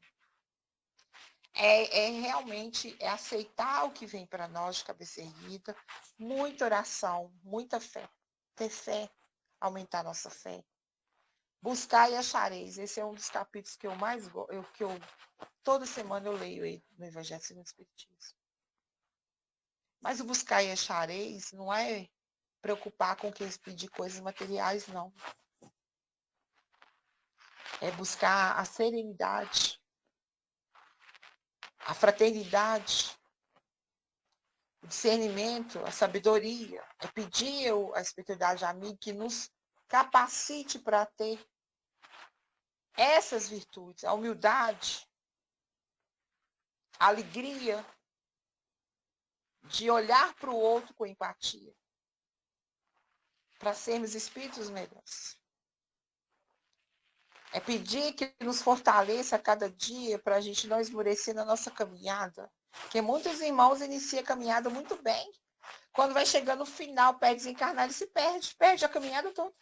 Realmente aceitar o que vem para nós de cabeça erguida, muita oração, muita fé. Ter fé, aumentar nossa fé. Buscar e achareis. Esse é um dos capítulos que eu mais gosto, toda semana eu leio ele no Evangelho segundo o Espiritismo. Mas o buscar e achareis não é preocupar com que eles pedir coisas materiais, não. É buscar a serenidade, a fraternidade, o discernimento, a sabedoria. É pedir a espiritualidade amiga que nos capacite para ter essas virtudes, a humildade, a alegria de olhar para o outro com empatia, para sermos espíritos melhores. É pedir que nos fortaleça a cada dia para a gente não esmorecer na nossa caminhada. Porque muitos irmãos iniciam a caminhada muito bem. Quando vai chegando no final, para desencarnar, ele se perde a caminhada toda.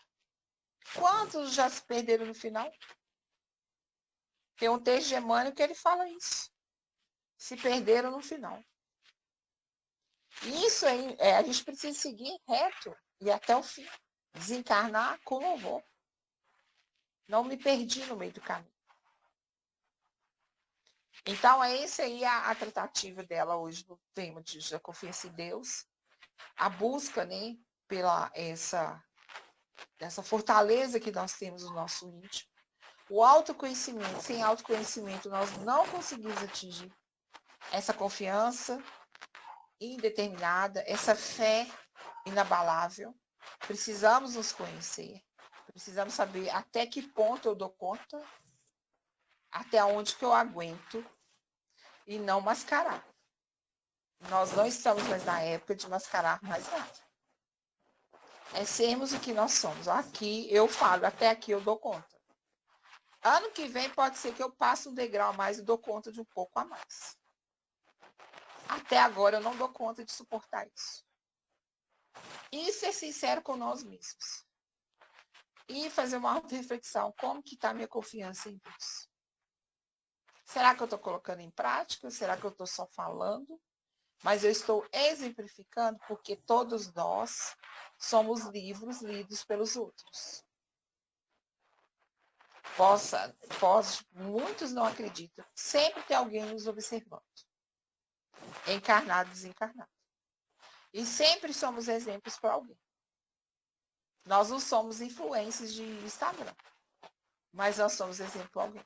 Quantos já se perderam no final? Tem um texto de Emmanuel que ele fala isso. Se perderam no final. Isso aí, a gente precisa seguir reto e até o fim. Desencarnar com louvor. Não me perdi no meio do caminho. Então, é essa aí a tratativa dela hoje no tema da confiança em Deus. A busca, né, pela essa fortaleza que nós temos no nosso íntimo. O autoconhecimento. Sem autoconhecimento, nós não conseguimos atingir essa confiança indeterminada, essa fé inabalável. Precisamos nos conhecer. Precisamos saber até que ponto eu dou conta até onde que eu aguento e não mascarar. Nós não estamos mais na época de mascarar mais nada. É sermos o que nós somos. Aqui eu falo, até aqui eu dou conta. Ano que vem pode ser que eu passe um degrau a mais e dou conta de um pouco a mais. Até agora eu não dou conta de suportar isso. E ser sincero com nós mesmos. E fazer uma auto-reflexão. Como que está a minha confiança em Deus? Será que eu estou colocando em prática? Será que eu estou só falando? Mas eu estou exemplificando porque todos nós somos livros lidos pelos outros. Muitos não acreditam. Sempre tem alguém nos observando. Encarnado e desencarnado. E sempre somos exemplos para alguém. Nós não somos influências de Instagram. Mas nós somos exemplo para alguém.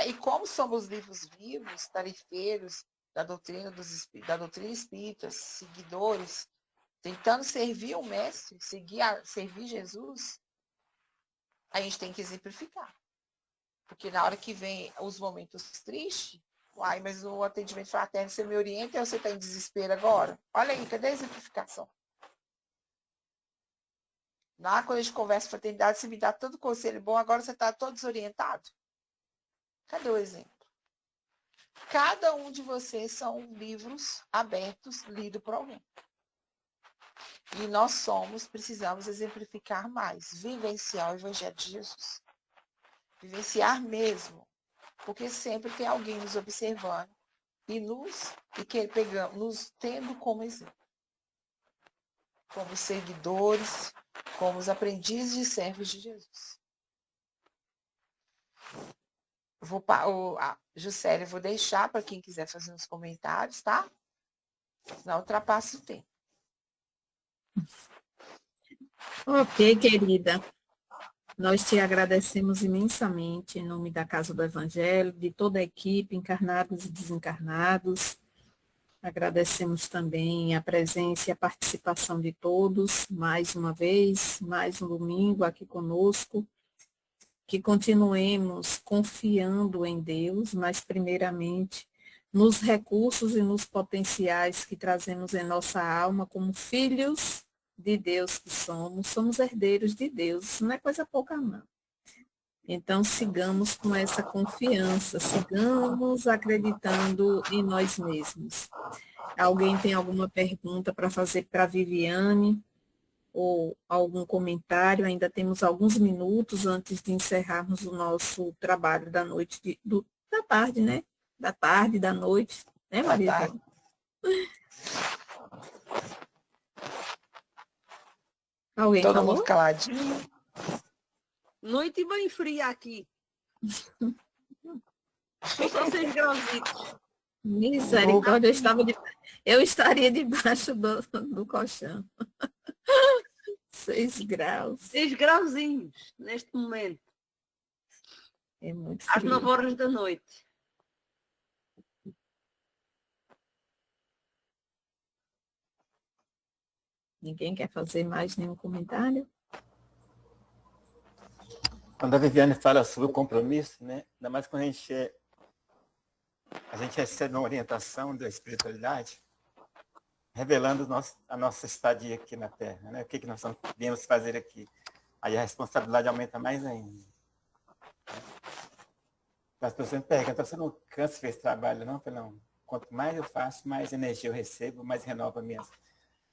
E como somos livros vivos, tarifeiros da doutrina espírita, seguidores, tentando servir o mestre, servir Jesus, a gente tem que exemplificar. Porque na hora que vem os momentos tristes, mas o atendimento fraterno você me orienta e você está em desespero agora. Olha aí, cadê a exemplificação? Lá quando a gente conversa fraternidade, você me dá todo conselho bom, agora você está todo desorientado. Cadê o exemplo? Cada um de vocês são livros abertos, lidos por alguém. E nós precisamos exemplificar mais, vivenciar o Evangelho de Jesus. Vivenciar mesmo, porque sempre tem alguém nos observando e nos tendo como exemplo. Como seguidores, como os aprendizes e servos de Jesus. Juscelia, eu vou deixar para quem quiser fazer uns comentários, tá? Senão ultrapassa o tempo. Ok, querida. Nós te agradecemos imensamente em nome da Casa do Evangelho, de toda a equipe, encarnados e desencarnados. Agradecemos também a presença e a participação de todos, mais uma vez, mais um domingo aqui conosco. Que continuemos confiando em Deus, mas primeiramente nos recursos e nos potenciais que trazemos em nossa alma como filhos de Deus que somos herdeiros de Deus, isso não é coisa pouca não. Então sigamos com essa confiança, sigamos acreditando em nós mesmos. Alguém tem alguma pergunta para fazer para a Viviane? Ou algum comentário, ainda temos alguns minutos antes de encerrarmos o nosso trabalho da noite, da tarde, né? Da tarde, da noite, né, Maria? Alguém Todo falou? mundo caladinho. Noite bem fria aqui. Só 6 grauzinhos. Misericórdia, eu estaria debaixo do colchão. 6 graus. 6 grauzinhos neste momento. É muito Às frio. 9 horas da noite. Ninguém quer fazer mais nenhum comentário? Quando a Viviane fala sobre o compromisso, né? Ainda mais quando a gente recebe uma orientação da espiritualidade, revelando a nossa estadia aqui na Terra, né? O que nós viemos fazer aqui. Aí a responsabilidade aumenta mais ainda. As pessoas me perguntam, você não cansa de fazer esse trabalho, não? Eu falei, não. Quanto mais eu faço, mais energia eu recebo, mais renova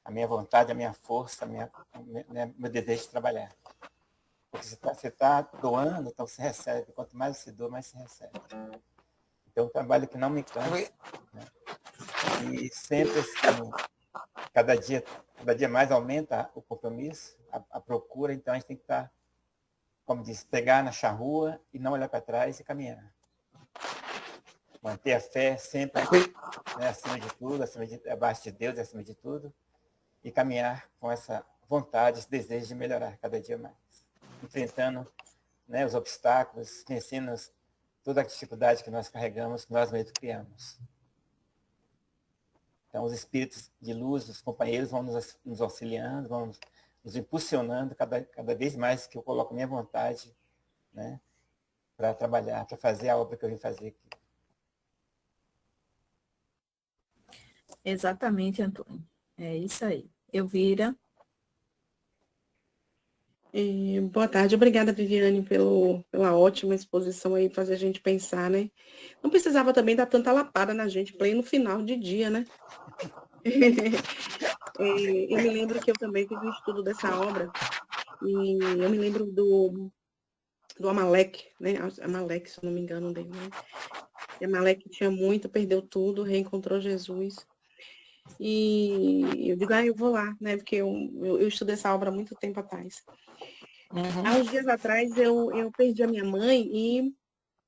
a minha vontade, a minha força, meu desejo de trabalhar. Porque você está doando, então você recebe. Quanto mais você doa, mais você recebe. Então, é um trabalho que não me cansa. Né? E sempre, assim, cada dia mais aumenta o compromisso, a procura. Então, a gente tem que estar, como diz, pegar na charrua e não olhar para trás e caminhar. Manter a fé sempre, né, acima de tudo, abaixo de Deus, acima de tudo. E caminhar com essa vontade, esse desejo de melhorar cada dia mais. Enfrentando, né, os obstáculos, vencendo toda a dificuldade que nós carregamos, que nós mesmos criamos. Então, os espíritos de luz, os companheiros vão nos auxiliando, vão nos impulsionando cada vez mais que eu coloco minha vontade, né, para trabalhar, para fazer a obra que eu vim fazer aqui. Exatamente, Antônio. É isso aí. Elvira. Boa tarde, obrigada, Viviane, pela ótima exposição aí, fazer a gente pensar, né? Não precisava também dar tanta lapada na gente, pleno final de dia, né? Eu me lembro que eu também fiz um estudo dessa obra, e eu me lembro do Amaleque, né? Amaleque, se eu não me engano dele, né? E Amaleque tinha muito, perdeu tudo, reencontrou Jesus. E eu digo, eu vou lá, né? Porque eu estudei essa obra há muito tempo atrás. Há uns dias atrás eu perdi a minha mãe e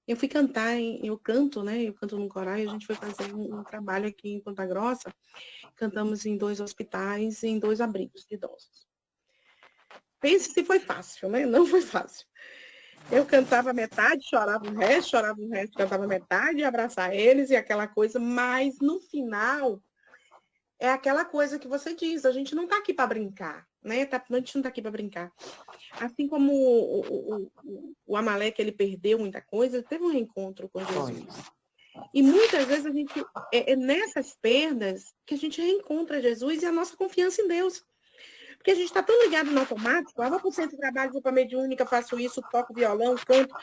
eu fui cantar, eu canto, né? Eu canto num coral e a gente foi fazer um trabalho aqui em Ponta Grossa. Cantamos em 2 hospitais e em 2 abrigos de idosos. Pense se foi fácil, né? Não foi fácil. Eu cantava metade, chorava o resto, cantava metade, abraçar eles e aquela coisa, mas no final é aquela coisa que você diz, a gente não está aqui para brincar, né? A gente não está aqui para brincar. Assim como o Amaleque, ele perdeu muita coisa, ele teve um reencontro com Jesus. E muitas vezes a gente, é nessas perdas que a gente reencontra Jesus e a nossa confiança em Deus. Porque a gente está tão ligado no automático, vou para o centro de trabalho, vou para a mediúnica, faço isso, toco violão, canto,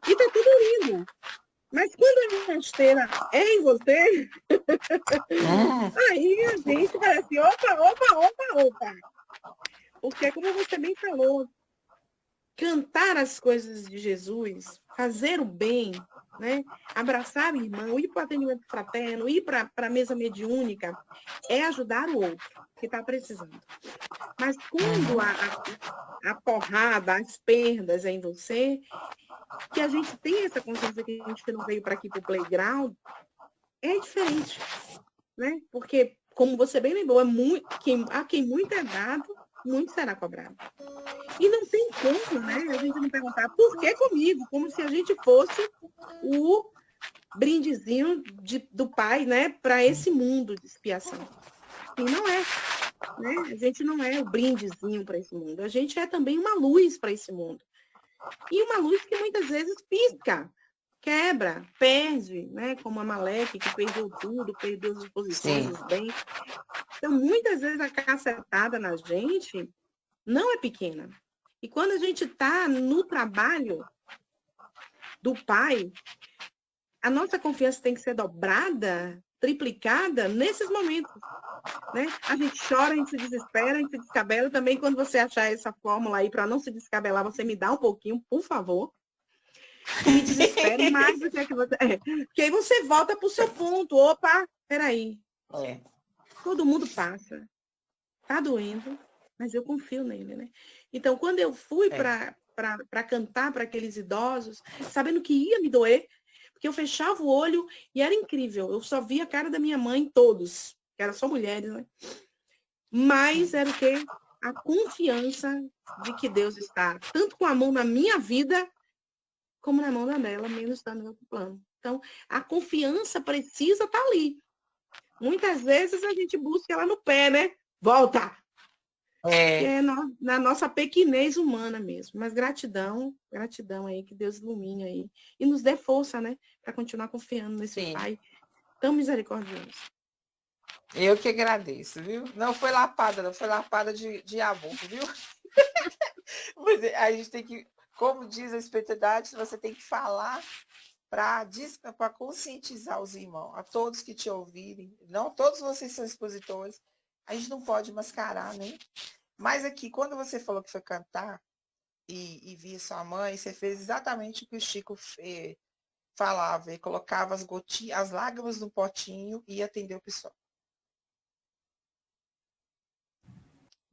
e está tudo lindo. Mas quando a rasteira é em você, aí a gente fala assim, opa. Porque como você bem falou, cantar as coisas de Jesus, fazer o bem, né? Abraçar o irmão, ir para o atendimento fraterno, ir para a mesa mediúnica, é ajudar o outro que está precisando. Mas quando a porrada, as perdas é em você, que a gente tem essa consciência que a gente não veio para aqui para o playground, é diferente, né? Porque, como você bem lembrou, a quem muito é dado, muito será cobrado. E não tem como, né? A gente não perguntar por que comigo, como se a gente fosse o brindezinho do Pai, né, para esse mundo de expiação. E não é, né? A gente não é o brindezinho para esse mundo. A gente é também uma luz para esse mundo. E uma luz que muitas vezes pisca, quebra, perde, né? Como a Amaleque, que perdeu tudo, perdeu as posições, os bens. Então, muitas vezes a cacetada na gente não é pequena. E quando a gente está no trabalho do Pai, a nossa confiança tem que ser dobrada, triplicada nesses momentos. Né? A gente chora, a gente se desespera, a gente se descabela. Também, quando você achar essa fórmula aí para não se descabelar, você me dá um pouquinho, por favor. Me desespere mais do que é que você... Porque aí você volta para o seu ponto. Opa, peraí. Todo mundo passa. Tá doendo, mas eu confio nele, né? Então, quando eu fui para cantar para aqueles idosos, sabendo que ia me doer, porque eu fechava o olho e era incrível. Eu só via a cara da minha mãe, todos, que eram só mulheres, né? Mas era o quê? A confiança de que Deus está tanto com a mão na minha vida, como na mão dela, menos está no outro plano. Então, a confiança precisa estar ali. Muitas vezes a gente busca ela no pé, né? Volta! Que é na nossa pequenez humana mesmo. Mas gratidão aí, que Deus ilumine aí. E nos dê força, né? Para continuar confiando nesse Pai tão misericordioso. Eu que agradeço, viu? Não foi lapada, não foi lapada de amor, viu? Mas a gente tem que, como diz a espiritualidade, você tem que falar para conscientizar os irmãos, a todos que te ouvirem. Não todos vocês são expositores. A gente não pode mascarar, né? Mas aqui, quando você falou que foi cantar e via sua mãe, você fez exatamente o que o Chico falava. Ele colocava as lágrimas no potinho e ia atender o pessoal.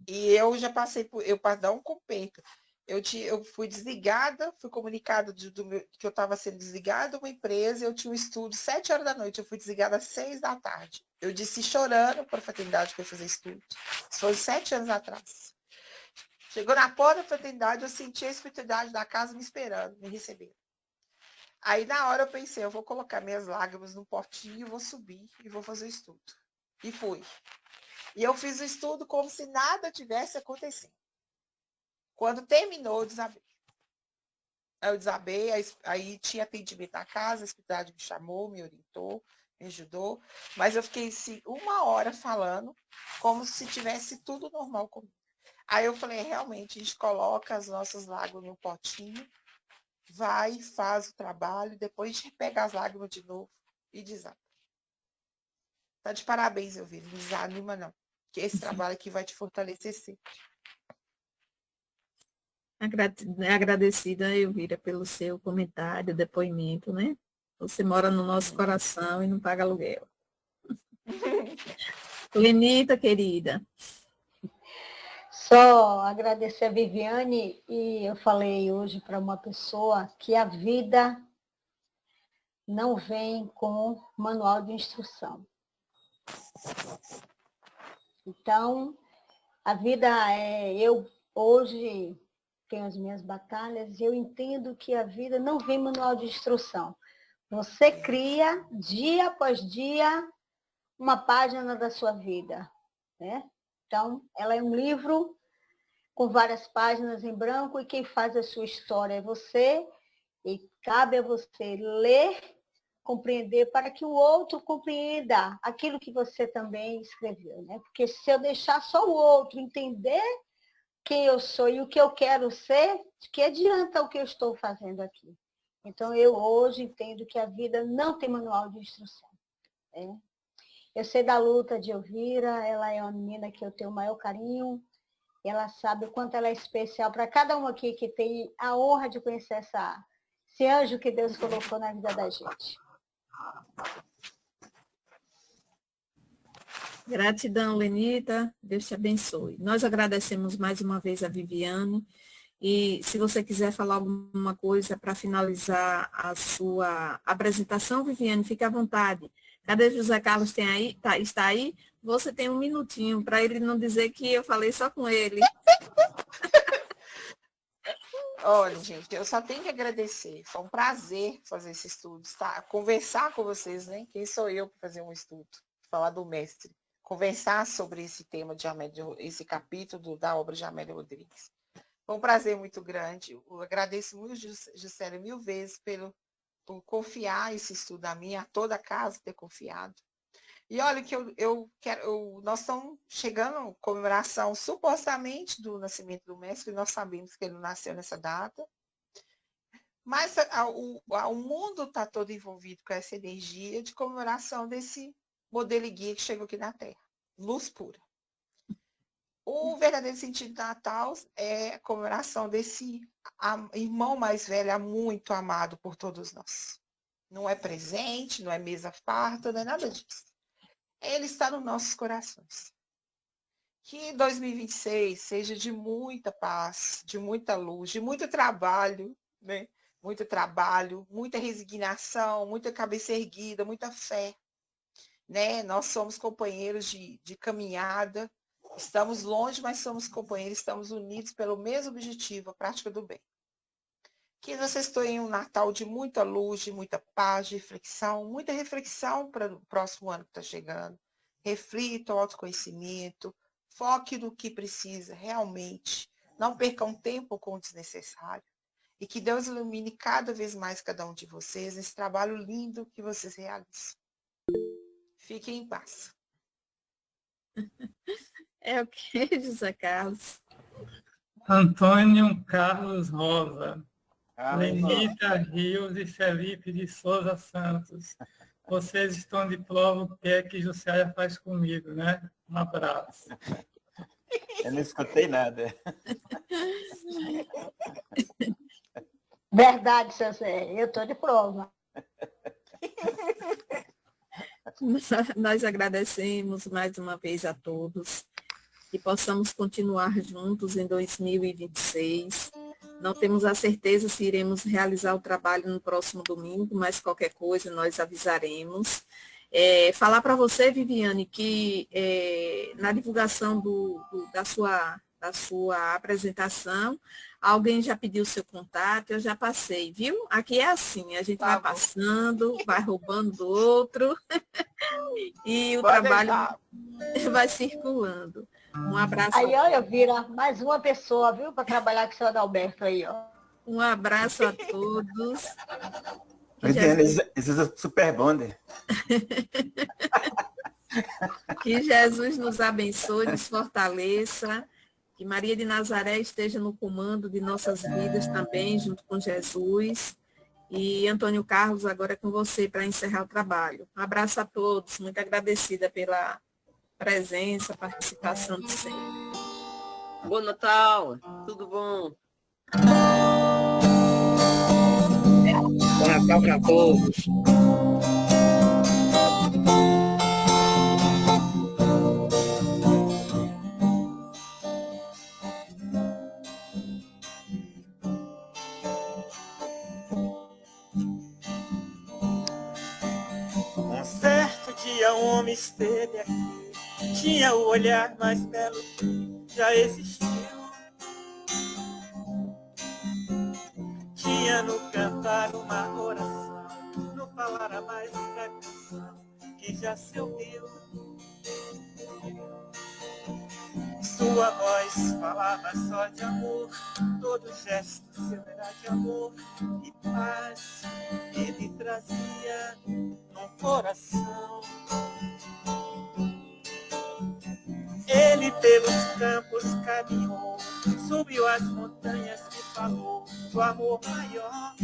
E eu já passei por... Eu para dar um compento. Eu fui desligada, fui comunicada que eu estava sendo desligada de uma empresa, eu tinha um estudo 7 horas da noite, eu fui desligada às 6 da tarde. Eu disse chorando para a fraternidade que eu ia fazer estudo. Isso foi 7 anos atrás. Chegou na porta da fraternidade, eu senti a espiritualidade da casa me esperando, me recebendo. Aí na hora eu pensei, eu vou colocar minhas lágrimas no potinho, vou subir e vou fazer o estudo. E fui. E eu fiz o estudo como se nada tivesse acontecido. Quando terminou, eu desabei. eu desabei, aí tinha atendimento na casa, a espiritualidade me chamou, me orientou, me ajudou, mas eu fiquei assim, 1 hora falando, como se tivesse tudo normal comigo. Aí eu falei, realmente, a gente coloca as nossas lágrimas no potinho, vai, faz o trabalho, depois a gente pega as lágrimas de novo e desaba. Tá de parabéns, Elvira, não desanima não, que esse trabalho aqui vai te fortalecer sempre. Agradecida, Elvira, pelo seu comentário, depoimento, né? Você mora no nosso coração e não paga aluguel. Lenita, querida. Só agradecer a Viviane, e eu falei hoje para uma pessoa que a vida não vem com manual de instrução. Então, a vida eu hoje tenho as minhas batalhas e eu entendo que a vida não vem manual de instrução. Você cria, dia após dia, uma página da sua vida, né? Então, ela é um livro com várias páginas em branco e quem faz a sua história é você e cabe a você ler, compreender para que o outro compreenda aquilo que você também escreveu, né? Porque se eu deixar só o outro entender quem eu sou e o que eu quero ser, de que adianta o que eu estou fazendo aqui? Então, eu hoje entendo que a vida não tem manual de instrução, né? Eu sei da luta de Elvira, ela é uma menina que eu tenho o maior carinho, e ela sabe o quanto ela é especial para cada um aqui que tem a honra de conhecer esse anjo que Deus colocou na vida da gente. Gratidão, Lenita. Deus te abençoe. Nós agradecemos mais uma vez a Viviane. E se você quiser falar alguma coisa para finalizar a sua apresentação, Viviane, fique à vontade. Cadê José Carlos? Tem aí? Está aí? Você tem um minutinho para ele não dizer que eu falei só com ele. Olha, gente, eu só tenho que agradecer. Foi um prazer fazer esse estudo, tá? Conversar com vocês, né? Quem sou eu para fazer um estudo? Falar do mestre. Conversar sobre esse tema de esse capítulo da obra de Amélia Rodrigues. Foi um prazer muito grande. Eu agradeço muito, Juscelia, 1000 vezes por confiar esse estudo a mim, a toda a casa ter confiado. E olha que nós estamos chegando à comemoração supostamente do nascimento do mestre, nós sabemos que ele nasceu nessa data, mas o mundo está todo envolvido com essa energia de comemoração desse modelo e guia que chegou aqui na Terra, luz pura. O verdadeiro sentido do Natal é a comemoração desse irmão mais velho, muito amado por todos nós. Não é presente, não é mesa farta, não é nada disso. Ele está nos nossos corações. Que 2026 seja de muita paz, de muita luz, de muito trabalho, né? Muito trabalho, muita resignação, muita cabeça erguida, muita fé. Né? Nós somos companheiros de caminhada, estamos longe, mas somos companheiros, estamos unidos pelo mesmo objetivo, a prática do bem. Que vocês tenham um Natal de muita luz, de muita paz, de reflexão, muita reflexão para o próximo ano que está chegando. Reflita o autoconhecimento, foque no que precisa realmente, não percam tempo com o desnecessário. E que Deus ilumine cada vez mais cada um de vocês nesse trabalho lindo que vocês realizam. Fiquem em paz. É o que, José Carlos? Antônio Carlos Rosa, Amém. Lenita Rios e Felipe de Souza Santos. Vocês estão de prova o que é que Juscelia faz comigo, né? Um abraço. Eu não escutei nada. Verdade, seu Zé, eu estou de prova. Nós agradecemos mais uma vez a todos e possamos continuar juntos em 2026. Não temos a certeza se iremos realizar o trabalho no próximo domingo, mas qualquer coisa nós avisaremos. Falar para você, Viviane, que na divulgação da sua apresentação, alguém já pediu seu contato, eu já passei, viu? Aqui é assim, a gente vai passando, vai roubando do outro e o trabalho vai circulando. Um abraço. Aí, olha, vira mais uma pessoa, viu, para trabalhar com o senhor Adalberto aí, ó. Um abraço a todos. Não entendo, esses super bonder. Que Jesus nos abençoe, nos fortaleça. Que Maria de Nazaré esteja no comando de nossas vidas também, junto com Jesus. E Antônio Carlos, agora é com você para encerrar o trabalho. Um abraço a todos, muito agradecida pela presença, participação de sempre. Bom Natal, tudo bom? Bom Natal para todos. Um certo dia um homem esteve aqui, tinha o olhar mais belo que já existiu. Tinha no cantar uma oração, no falar a mais linda canção que já se ouviu. Sua voz falava só de amor, todo gesto seu era de amor e paz. Ele trazia num coração. Ele pelos campos caminhou, subiu as montanhas e falou do amor maior.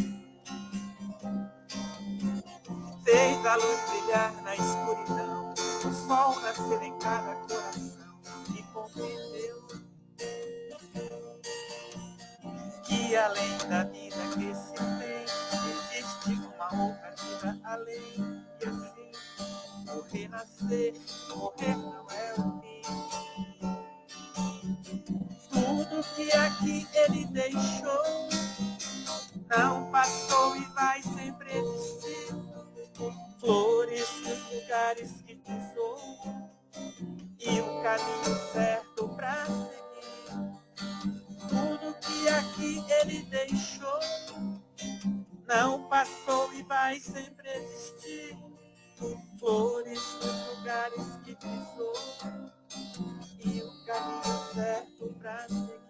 Fez a luz brilhar na escuridão, o sol nascer em cada coração e compreendeu que além da vida que se tem, existe uma outra vida além. E assim, morrer, nascer, morrer não é o fim. Tudo que aqui ele deixou não passou e vai sempre existir. Flores nos lugares que pisou e o caminho certo pra seguir. Tudo que aqui ele deixou não passou e vai sempre existir. Flores nos lugares que pisou e o caminho certo pra seguir.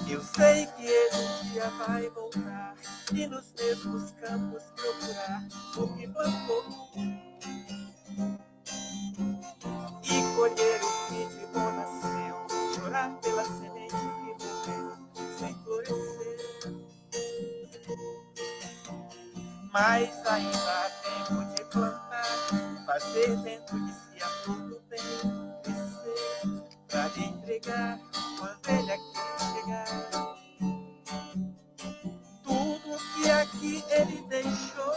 Eu sei que ele um dia vai voltar e nos mesmos campos procurar o que plantou e colher o que de bom nasceu, chorar pela semente que morreu sem florescer. Mas ainda há tempo de plantar, fazer dentro de si a flor do bem crescer, pra lhe entregar quando ele aqui chegar. Tudo que aqui ele deixou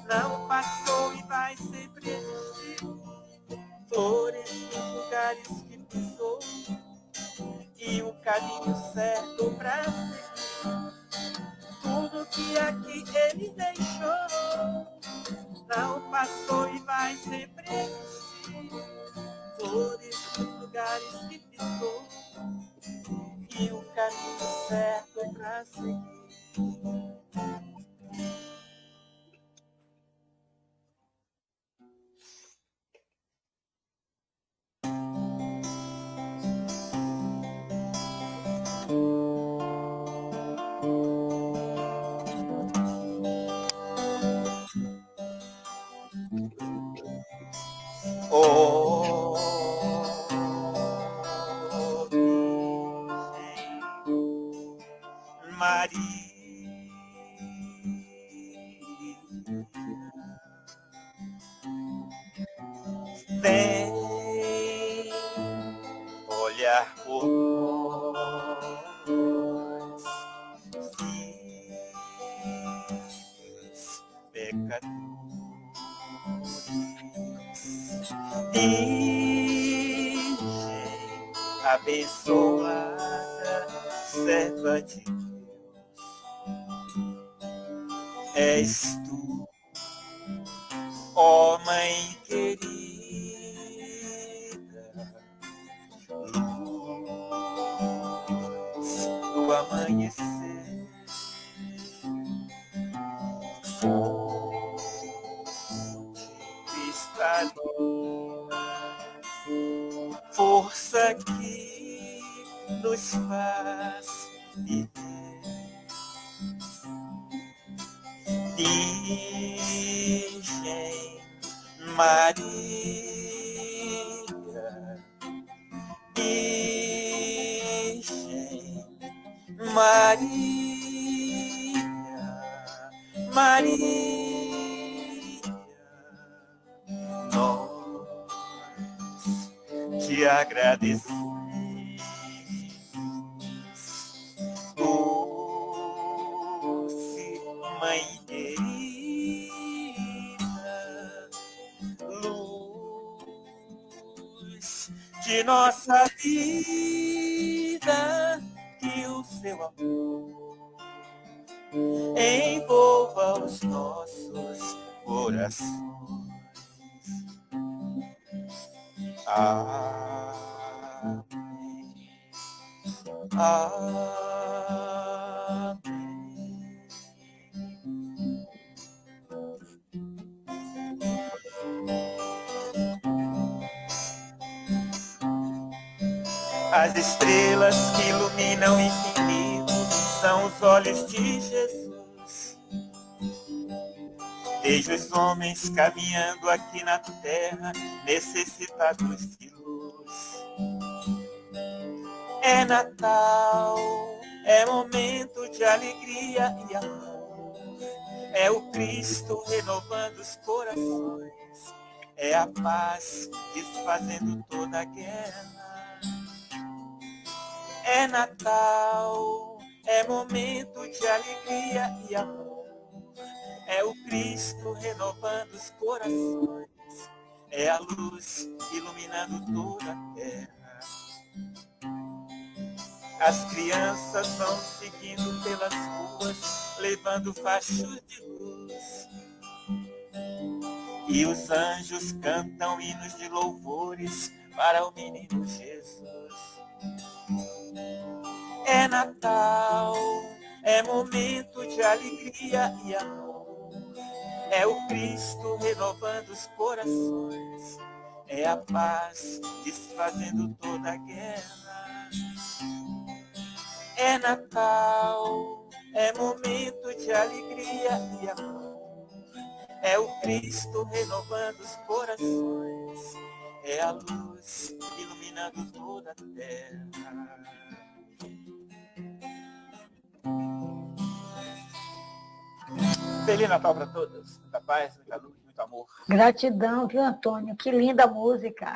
não passou e vai sempre existir. Flores nos lugares que pisou e o caminho certo pra seguir. Tudo que aqui ele deixou não passou e vai sempre existir. Flores nos lugares que pisou e o caminho certo pra seguir. Oh, Maria, vem olhar por nós, filhos pecadores, Virgem abençoada, serva de Deus, és tu, ó Mãe querida, luz do amanhecer, fonte cristalina, força que nos faz viver. Virgem Maria, Virgem Maria, Maria, nós te agradecemos. Doce Mãe querida, luz de nossa vida, que o seu amor envolva os nossos corações. Amém. Amém. As estrelas que iluminam o infinito são os olhos de Jesus. Vejo os homens caminhando aqui na terra, necessitados de luz. É Natal, é momento de alegria e amor. É o Cristo renovando os corações. É a paz desfazendo toda a guerra. É Natal, é momento de alegria e amor. É o Cristo renovando os corações. É a luz iluminando toda a terra. As crianças vão seguindo pelas ruas, levando fachos de luz. E os anjos cantam hinos de louvores para o menino Jesus. É Natal, é momento de alegria e amor. É o Cristo renovando os corações. É a paz desfazendo toda a guerra. É Natal, é momento de alegria e amor. É o Cristo renovando os corações. É a luz iluminando toda a terra. Feliz Natal para todos. Muita paz, muita luz, muito amor. Gratidão, viu, Antônio? Que linda música.